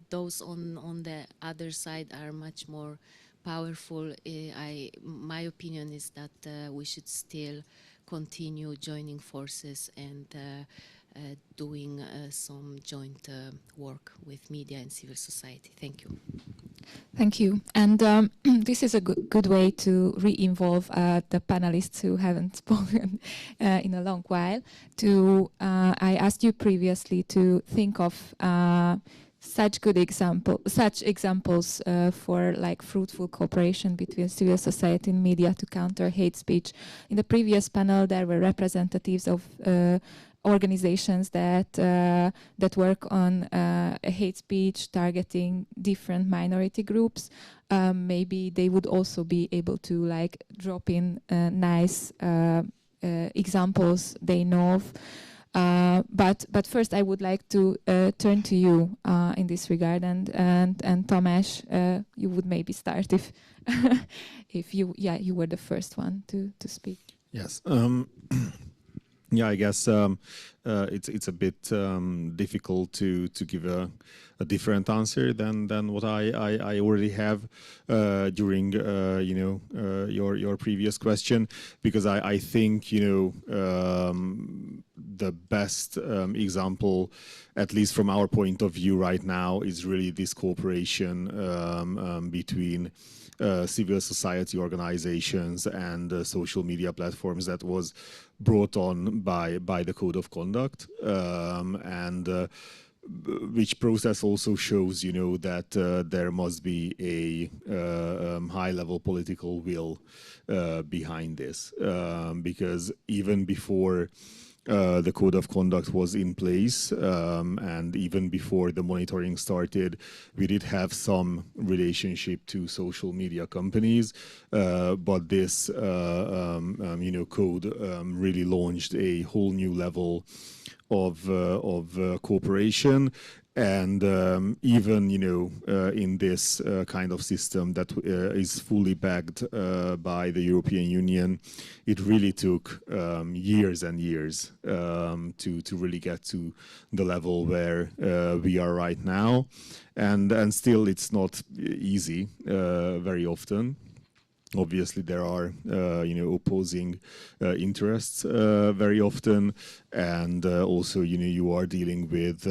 [SPEAKER 6] those on the other side are much more powerful, my opinion is that we should still continue joining forces and doing some joint work with media and civil society. Thank you.
[SPEAKER 2] Thank you. And this is a good way to re-involve the panelists who haven't spoken in a long while. I asked you previously to think of such examples for fruitful cooperation between civil society and media to counter hate speech. In the previous panel, there were representatives of organizations that that work on hate speech targeting different minority groups. Maybe they would also be able to like drop in nice examples they know of. But first, I would like to turn to you in this regard, and Tamás, you would maybe start if you were the first one to speak.
[SPEAKER 3] Yes. Yeah, I guess it's a bit difficult to give a different answer than what I already have during your previous question, because I think the best example, at least from our point of view right now, is really this cooperation between civil society organizations and social media platforms that was brought on by the Code of Conduct, and which process also shows, that there must be a high-level political will behind this, because even before the Code of Conduct was in place, and even before the monitoring started, we did have some relationship to social media companies, but this code really launched a whole new level of cooperation. And even in this kind of system that is fully backed by the European Union, it really took years and years to really get to the level where we are right now, and still it's not easy very often. Obviously, there are opposing interests very often, and also you are dealing with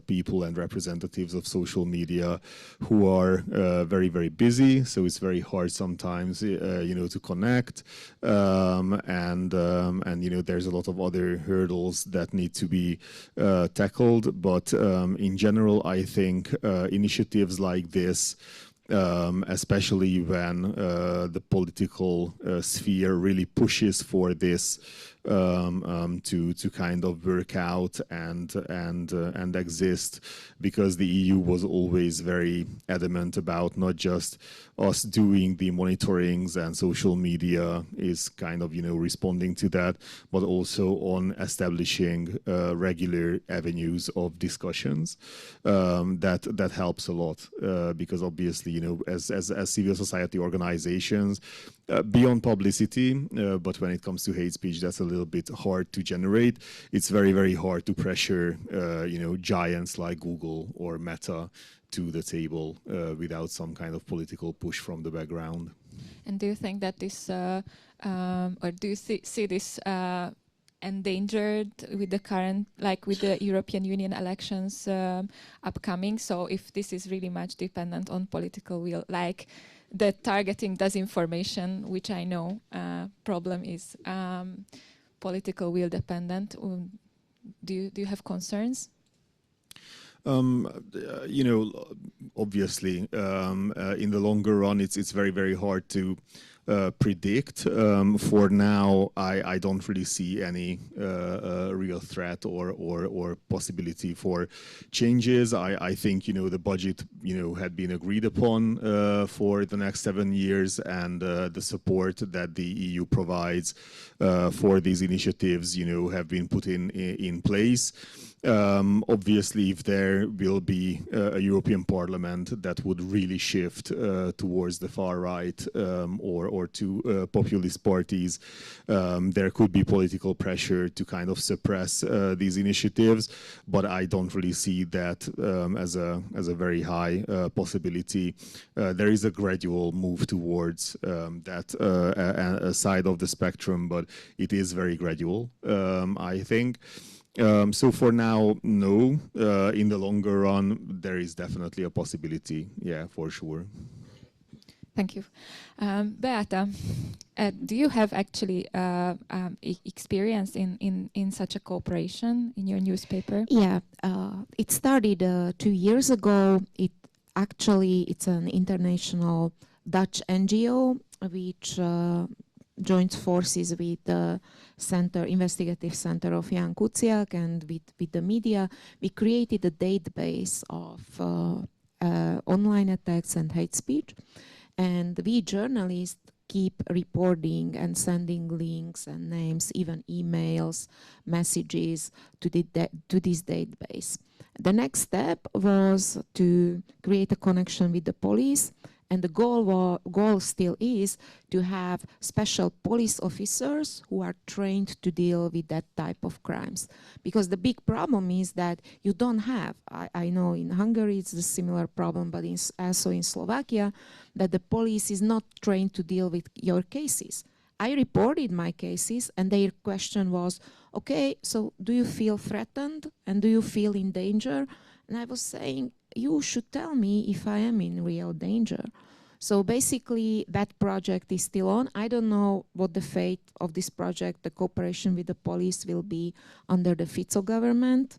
[SPEAKER 3] people and representatives of social media who are very, very busy. So it's very hard sometimes to connect, and there's a lot of other hurdles that need to be tackled. But in general, I think initiatives like this, especially when the political sphere really pushes for this to kind of work out and exist, because the EU was always very adamant about not just us doing the monitorings, and social media is kind of responding to that, but also on establishing regular avenues of discussions. That helps a lot, because obviously as civil society organizations, beyond publicity, but when it comes to hate speech, that's a little bit hard to generate. It's very, very hard to pressure giants like Google or Meta to the table without some kind of political push from the background.
[SPEAKER 2] And do you think that this, or do you see this endangered with the current, like with the European Union elections upcoming? So if this is really much dependent on political will, like the targeting disinformation, which I know problem is political will dependent, do you have concerns?
[SPEAKER 3] Obviously, in the longer run, it's very, very hard to predict. For now, I don't really see any real threat or possibility for changes. I think the budget had been agreed upon for the next 7 years, and the support that the EU provides for these initiatives have been put in place. Obviously, if there will be a European Parliament that would really shift towards the far right or to populist parties, there could be political pressure to kind of suppress these initiatives. But I don't really see that as a very high possibility. There is a gradual move towards that side of the spectrum, but it is very gradual, I think. So for now, no. In the longer run, there is definitely a possibility. Yeah, for sure.
[SPEAKER 2] Thank you. Beata, do you have actually experience in such a cooperation in your newspaper?
[SPEAKER 4] Yeah, it started 2 years ago. It's an international Dutch NGO which joint forces with the investigative center of Jan Kuciak and with the media. We created a database of online attacks and hate speech. And we journalists keep reporting and sending links and names, even emails, messages to this database. The next step was to create a connection with the police, and the goal still is to have special police officers who are trained to deal with that type of crimes. Because the big problem is that you don't have, I know in Hungary it's a similar problem, but also in Slovakia, that the police is not trained to deal with your cases. I reported my cases and their question was, okay, so do you feel threatened and do you feel in danger? And I was saying, you should tell me if I am in real danger. So basically that project is still on. I don't know what the fate of this project, the cooperation with the police, will be under the Fico government.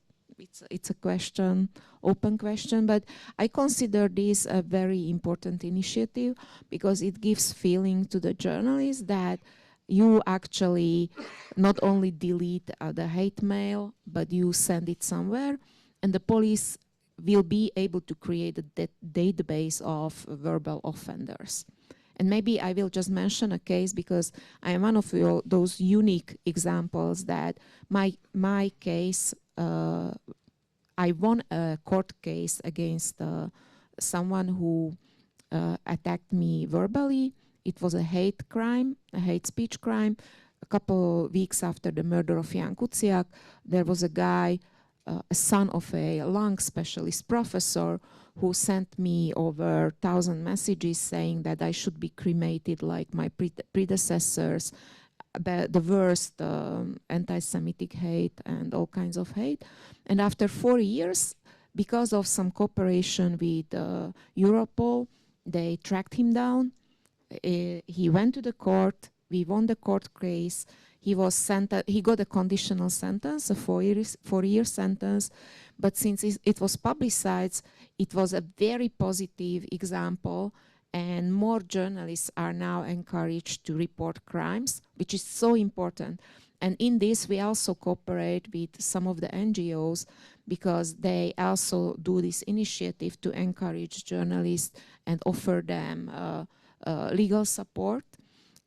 [SPEAKER 4] It's a question, open question, but I consider this a very important initiative because it gives feeling to the journalists that you actually not only delete the hate mail, but you send it somewhere, and the police will be able to create a database of verbal offenders. And maybe I will just mention a case because I am one of those unique examples that my case, I won a court case against someone who attacked me verbally. It was a hate crime, a hate speech crime. A couple weeks after the murder of Jan Kuciak, there was a guy, a son of a lung specialist professor, who sent me over 1,000 messages saying that I should be cremated like my predecessors, the worst anti-Semitic hate and all kinds of hate. And after 4 years, because of some cooperation with Europol, they tracked him down. He went to the court. We won the court case. He got a conditional sentence, a 4-year sentence. But since it was publicized, it was a very positive example, and more journalists are now encouraged to report crimes, which is so important. And in this, we also cooperate with some of the NGOs because they also do this initiative to encourage journalists and offer them legal support.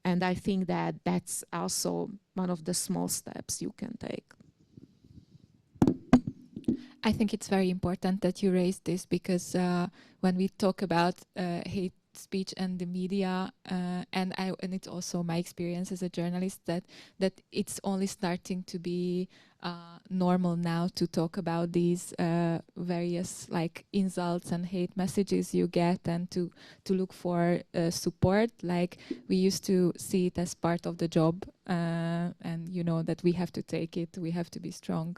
[SPEAKER 4] And I think that that's also one of the small steps you can take.
[SPEAKER 2] I think it's very important that you raised this because when we talk about hate speech and the media, and it's also my experience as a journalist that it's only starting to be normal now to talk about these various like insults and hate messages you get, and to look for support. Like we used to see it as part of the job, and you know that we have to take it, we have to be strong.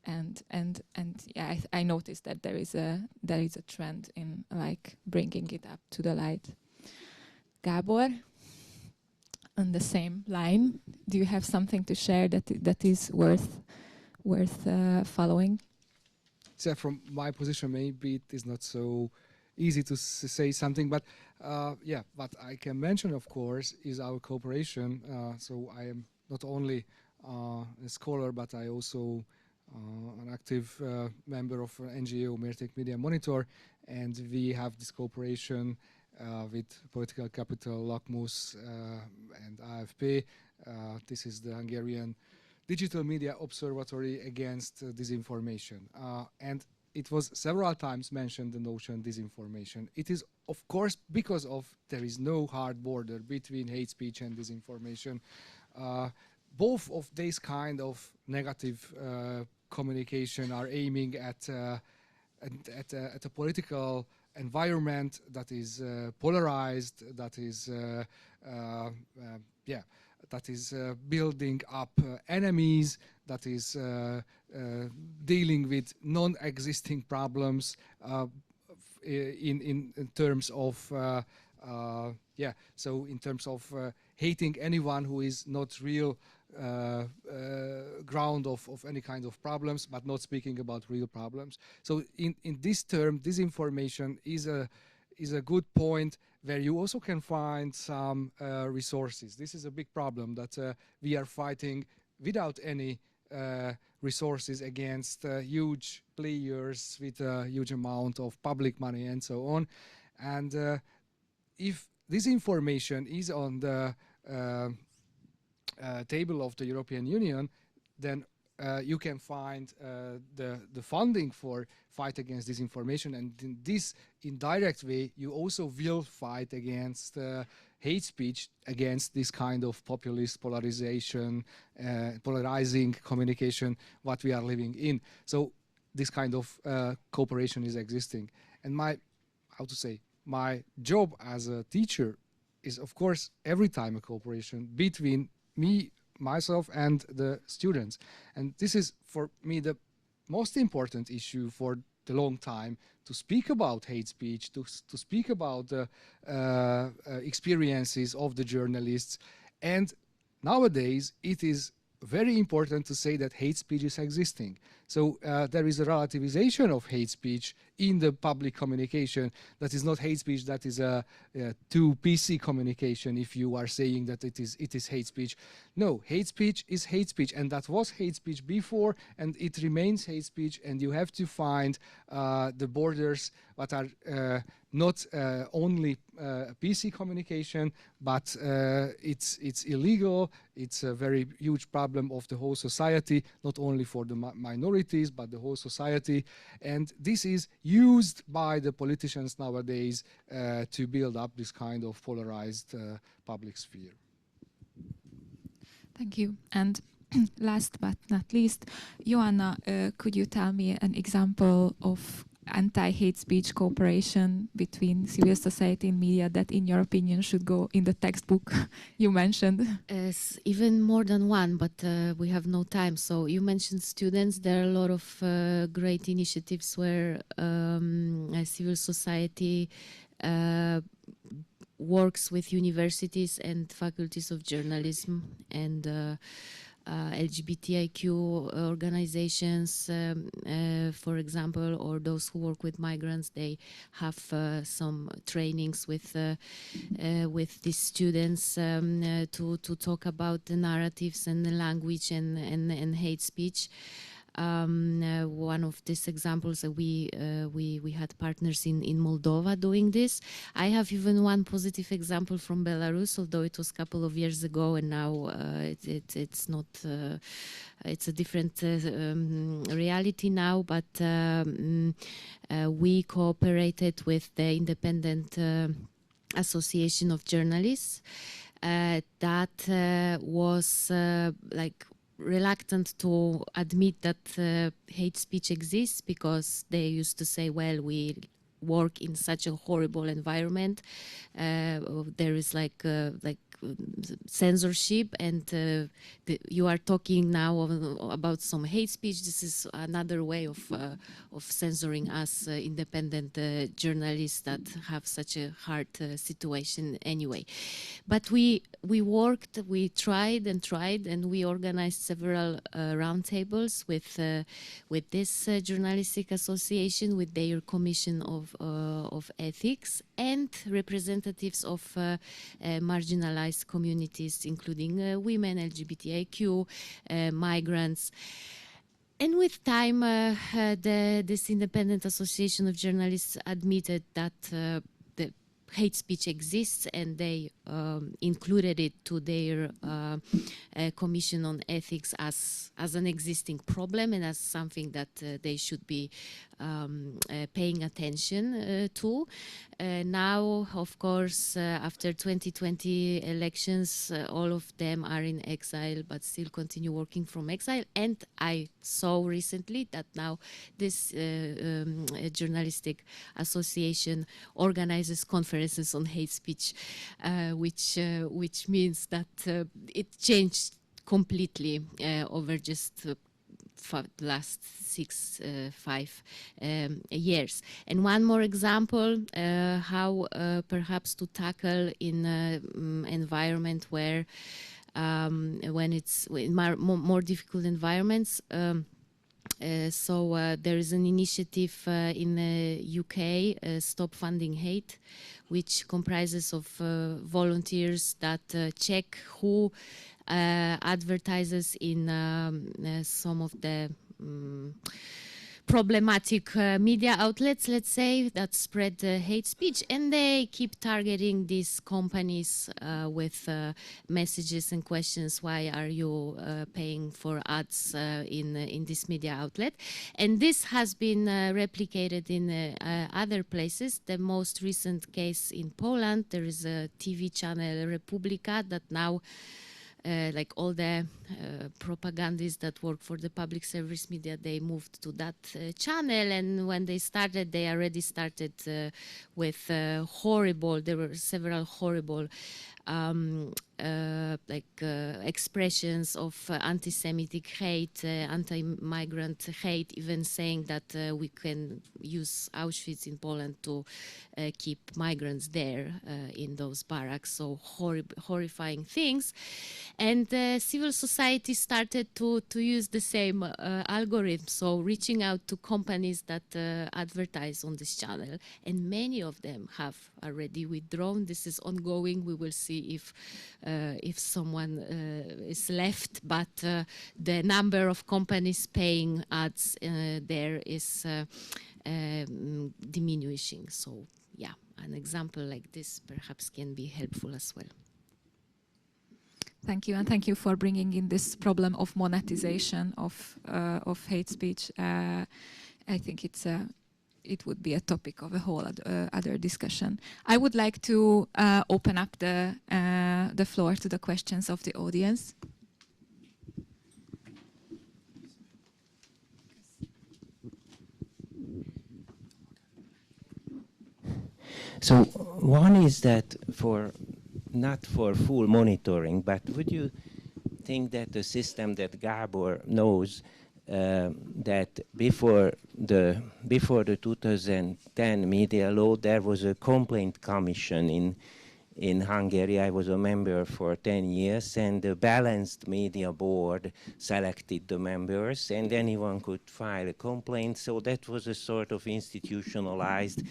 [SPEAKER 2] And yeah, I noticed that there is a trend in like bringing it up to the light. Gábor, on the same line, do you have something to share that is worth following?
[SPEAKER 5] So from my position, maybe it is not so easy to say something, but yeah, what I can mention, of course, is our cooperation. So I am not only a scholar, but I also an active member of NGO Mérték Media Monitor, and we have this cooperation with political capital Lakmusz and AFP. This is the Hungarian Digital Media Observatory Against Disinformation. And it was several times mentioned, the notion disinformation. It is, of course, because of there is no hard border between hate speech and disinformation. Both of these kind of negative communication are aiming at a political environment that is polarized, that is that is building up enemies, that is dealing with non-existing problems in terms of so in terms of hating anyone who is not real ground of any kind of problems, but not speaking about real problems. So in this term, disinformation is is a good point where you also can find some resources. This is a big problem that we are fighting without any resources against huge players with a huge amount of public money and so on. And if this information is on the table of the European Union, then you can find the funding for fight against disinformation, and in this indirect way you also will fight against hate speech, against this kind of populist polarization, polarizing communication what we are living in. So this kind of cooperation is existing, and my job as a teacher is of course every time a cooperation between myself and the students. And this is for me the most important issue for the long time, to speak about hate speech, to speak about the experiences of the journalists. And nowadays it is very important to say that hate speech is existing. So there is a relativization of hate speech in the public communication. That is not hate speech, that is a too PC communication if you are saying that it is hate speech. No, hate speech is hate speech, and that was hate speech before, and it remains hate speech, and you have to find the borders that are not only PC communication, but it's illegal. It's a very huge problem of the whole society, not only for the minorities, but the whole society. And this is used by the politicians nowadays to build up this kind of polarized public sphere.
[SPEAKER 2] Thank you. And last but not least, Joanna, could you tell me an example of anti-hate speech cooperation between civil society and media that, in your opinion, should go in the textbook you mentioned?
[SPEAKER 6] Even more than one, but we have no time. So you mentioned students. There are a lot of great initiatives where civil society works with universities and faculties of journalism and LGBTIQ organizations, for example, or those who work with migrants. They have some trainings with these students to talk about the narratives and the language and hate speech. One of these examples, we had partners in Moldova doing this. I have even one positive example from Belarus, although it was a couple of years ago, and now it's not. It's a different reality now. But we cooperated with the Independent Association of Journalists. That was like reluctant to admit that hate speech exists, because they used to say, well, we work in such a horrible environment. There is like censorship, and you are talking now about some hate speech. This is another way of censoring us independent journalists that have such a hard situation anyway. But we worked, we tried, and we organized several roundtables with this journalistic association, with their commission of ethics, and representatives of marginalized communities, including women, LGBTIQ, migrants. And with time, this Independent Association of Journalists admitted that the hate speech exists, and they included it to their Commission on Ethics as an existing problem and as something that they should be paying attention to. Now, of course, after 2020 elections, all of them are in exile, but still continue working from exile. And I saw recently that now this journalistic association organizes conferences on hate speech, which means that it changed completely over just for the last 5 years. And one more example, how perhaps to tackle in an environment where when it's in more difficult environments, there is an initiative in the UK, Stop Funding Hate, which comprises of volunteers that check who advertises in some of the problematic media outlets, let's say, that spread hate speech, and they keep targeting these companies with messages and questions. Why are you paying for ads in this media outlet? And this has been replicated in other places. The most recent case in Poland, there is a TV channel, Republika, that now like all the propagandists that work for the public service media, they moved to that channel. And when they started, they already started with there were several horrible expressions of anti-Semitic hate, anti-migrant hate, even saying that we can use Auschwitz in Poland to keep migrants there in those barracks. So horrifying things. And civil society started to use the same algorithm, so reaching out to companies that advertise on this channel. And many of them have already withdrawn. This is ongoing. We will see if someone is left, but the number of companies paying ads there is diminishing. So yeah, an example like this perhaps can be helpful as well.
[SPEAKER 2] Thank you, and thank you for bringing in this problem of monetization of hate speech. I think it would be a topic of a whole other discussion. I would like to open up the floor to the questions of the audience.
[SPEAKER 7] So one is that not for full monitoring, but would you think that the system that Gábor knows, that before the 2010 media law, there was a complaint commission in Hungary. I was a member for 10 years, and the balanced media board selected the members, and anyone could file a complaint. So that was a sort of institutionalized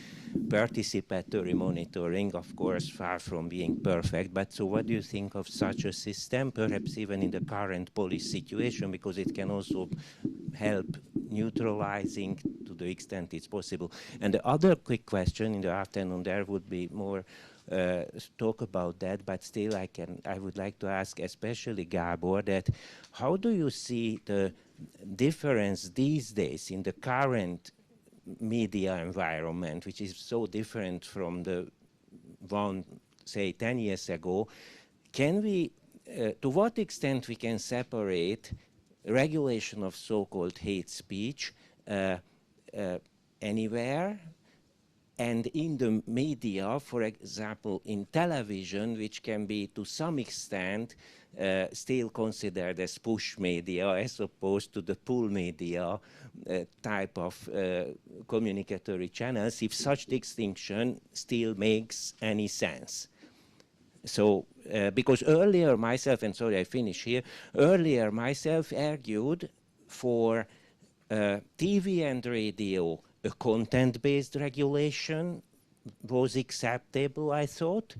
[SPEAKER 7] participatory monitoring, of course, far from being perfect. But so what do you think of such a system, perhaps even in the current police situation, because it can also help neutralizing to the extent it's possible? And the other quick question in the afternoon, there would be more talk about that, but still I would like to ask especially Gábor, that how do you see the difference these days in the current media environment, which is so different from the one, say, 10 years ago? Can we, to what extent we can separate regulation of so-called hate speech anywhere, and in the media, for example, in television, which can be to some extent still considered as push media as opposed to the pull media type of communicatory channels, if such distinction still makes any sense? So, because earlier myself, and sorry I finish here, earlier myself argued for TV and radio, a content-based regulation was acceptable, I thought,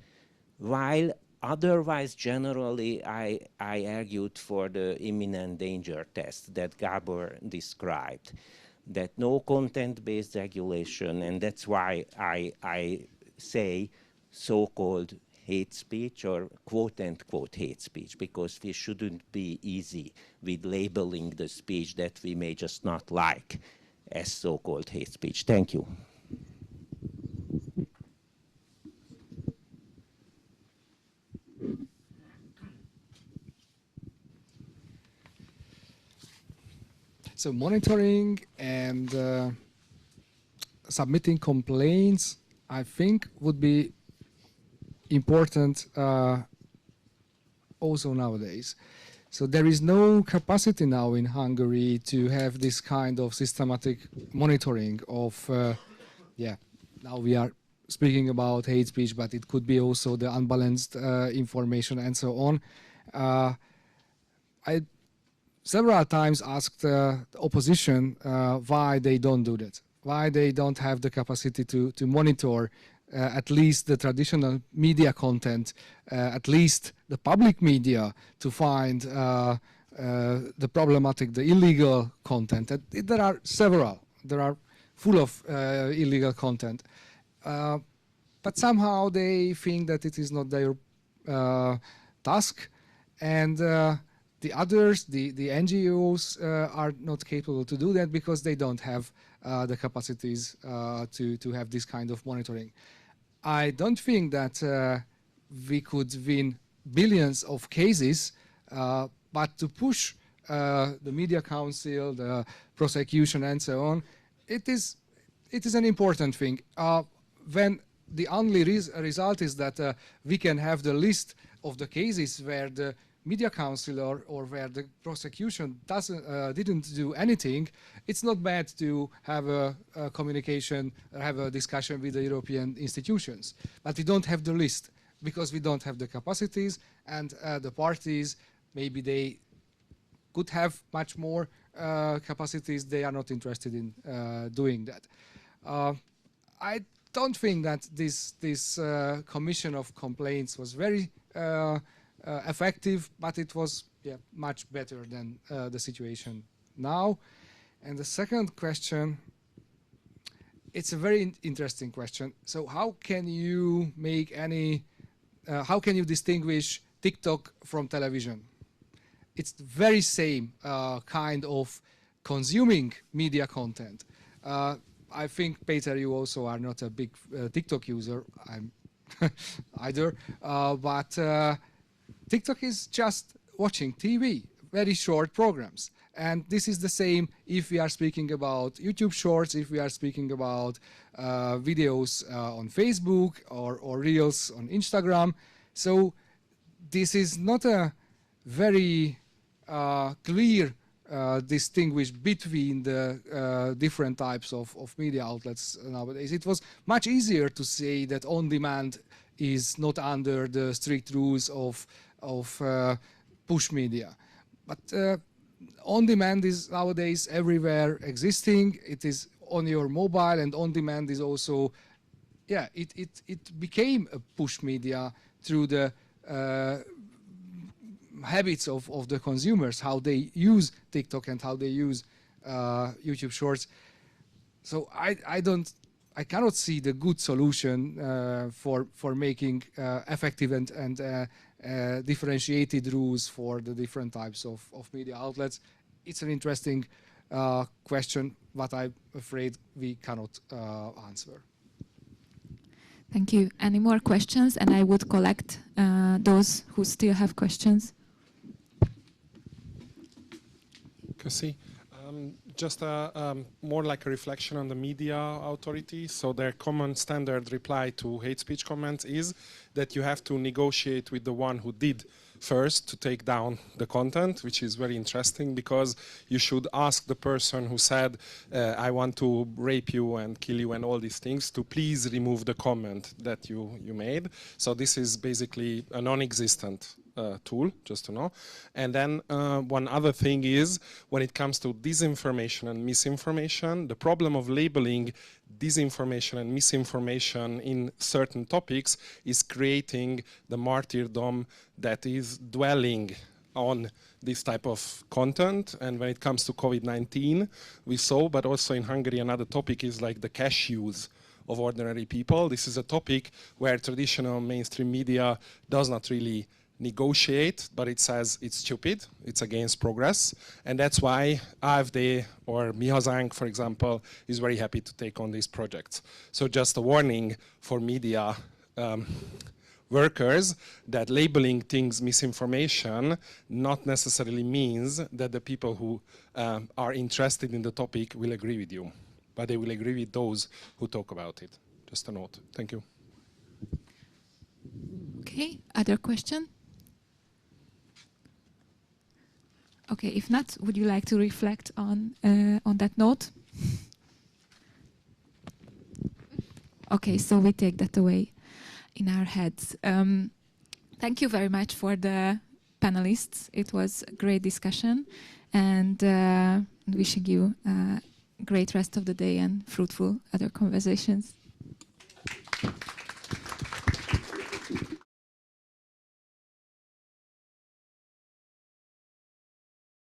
[SPEAKER 7] while otherwise generally I argued for the imminent danger test that Gábor described, that no content-based regulation, and that's why I say so-called hate speech or quote-unquote hate speech, because we shouldn't be easy with labeling the speech that we may just not like as so-called hate speech. Thank you.
[SPEAKER 5] So monitoring and submitting complaints, I think, would be important also nowadays. So there is no capacity now in Hungary to have this kind of systematic monitoring of, now we are speaking about hate speech, but it could be also the unbalanced information and so on. I several times asked the opposition why they don't do that, why they don't have the capacity to monitor at least the traditional media content, at least the public media, to find the problematic, the illegal content. There are several. There are full of illegal content. But somehow they think that it is not their task, and the others, the NGOs, are not capable to do that because they don't have the capacities to have this kind of monitoring. I don't think that we could win billions of cases, but to push the Media Council, the prosecution, and so on, it is an important thing. When the only result is that we can have the list of the cases where the Media Council or where the prosecution didn't do anything, it's not bad to have a communication, have a discussion with the European institutions. But we don't have the list because we don't have the capacities, and the parties, maybe they could have much more capacities. They are not interested in doing that. I don't think that this commission of complaints was very effective, but it was much better than the situation now. And the second question, it's a very interesting question. So how can you make how can you distinguish TikTok from television? It's the very same kind of consuming media content. I think, Peter, you also are not a big TikTok user. I'm either, but TikTok is just watching TV, very short programs. And this is the same if we are speaking about YouTube Shorts, if we are speaking about videos on Facebook or Reels on Instagram. So this is not a very clear distinguish between the different types of media outlets nowadays. It was much easier to say that on-demand is not under the strict rules of push media. But on-demand is nowadays everywhere existing. It is on your mobile, and on-demand is also, it became a push media through the habits of the consumers, how they use TikTok and how they use YouTube Shorts. So I cannot see the good solution for making effective and differentiated rules for the different types of media outlets. It's an interesting question, but I'm afraid we cannot answer.
[SPEAKER 2] Thank you. Any more questions? And I would collect those who still have questions.
[SPEAKER 8] Köszi. Just more like a reflection on the media authority. So their common standard reply to hate speech comments is that you have to negotiate with the one who did first to take down the content, which is very interesting because you should ask the person who said, I want to rape you and kill you and all these things to please remove the comment that you made. So this is basically a non-existent tool, just to know. And then one other thing is, when it comes to disinformation and misinformation, the problem of labeling disinformation and misinformation in certain topics is creating the martyrdom that is dwelling on this type of content. And when it comes to COVID-19, we saw, but also in Hungary, another topic is like the cash use of ordinary people. This is a topic where traditional mainstream media does not really negotiate, but it says it's stupid, it's against progress, and that's why AfD or Mi Hazánk, for example, is very happy to take on these projects. So just a warning for media workers that labeling things misinformation not necessarily means that the people who are interested in the topic will agree with you, but they will agree with those who talk about it. Just a note. Thank you.
[SPEAKER 2] Okay, other question? Okay, if not, would you like to reflect on that note? Okay, so we take that away in our heads. Thank you very much for the panelists. It was a great discussion, and wishing you a great rest of the day and fruitful other conversations.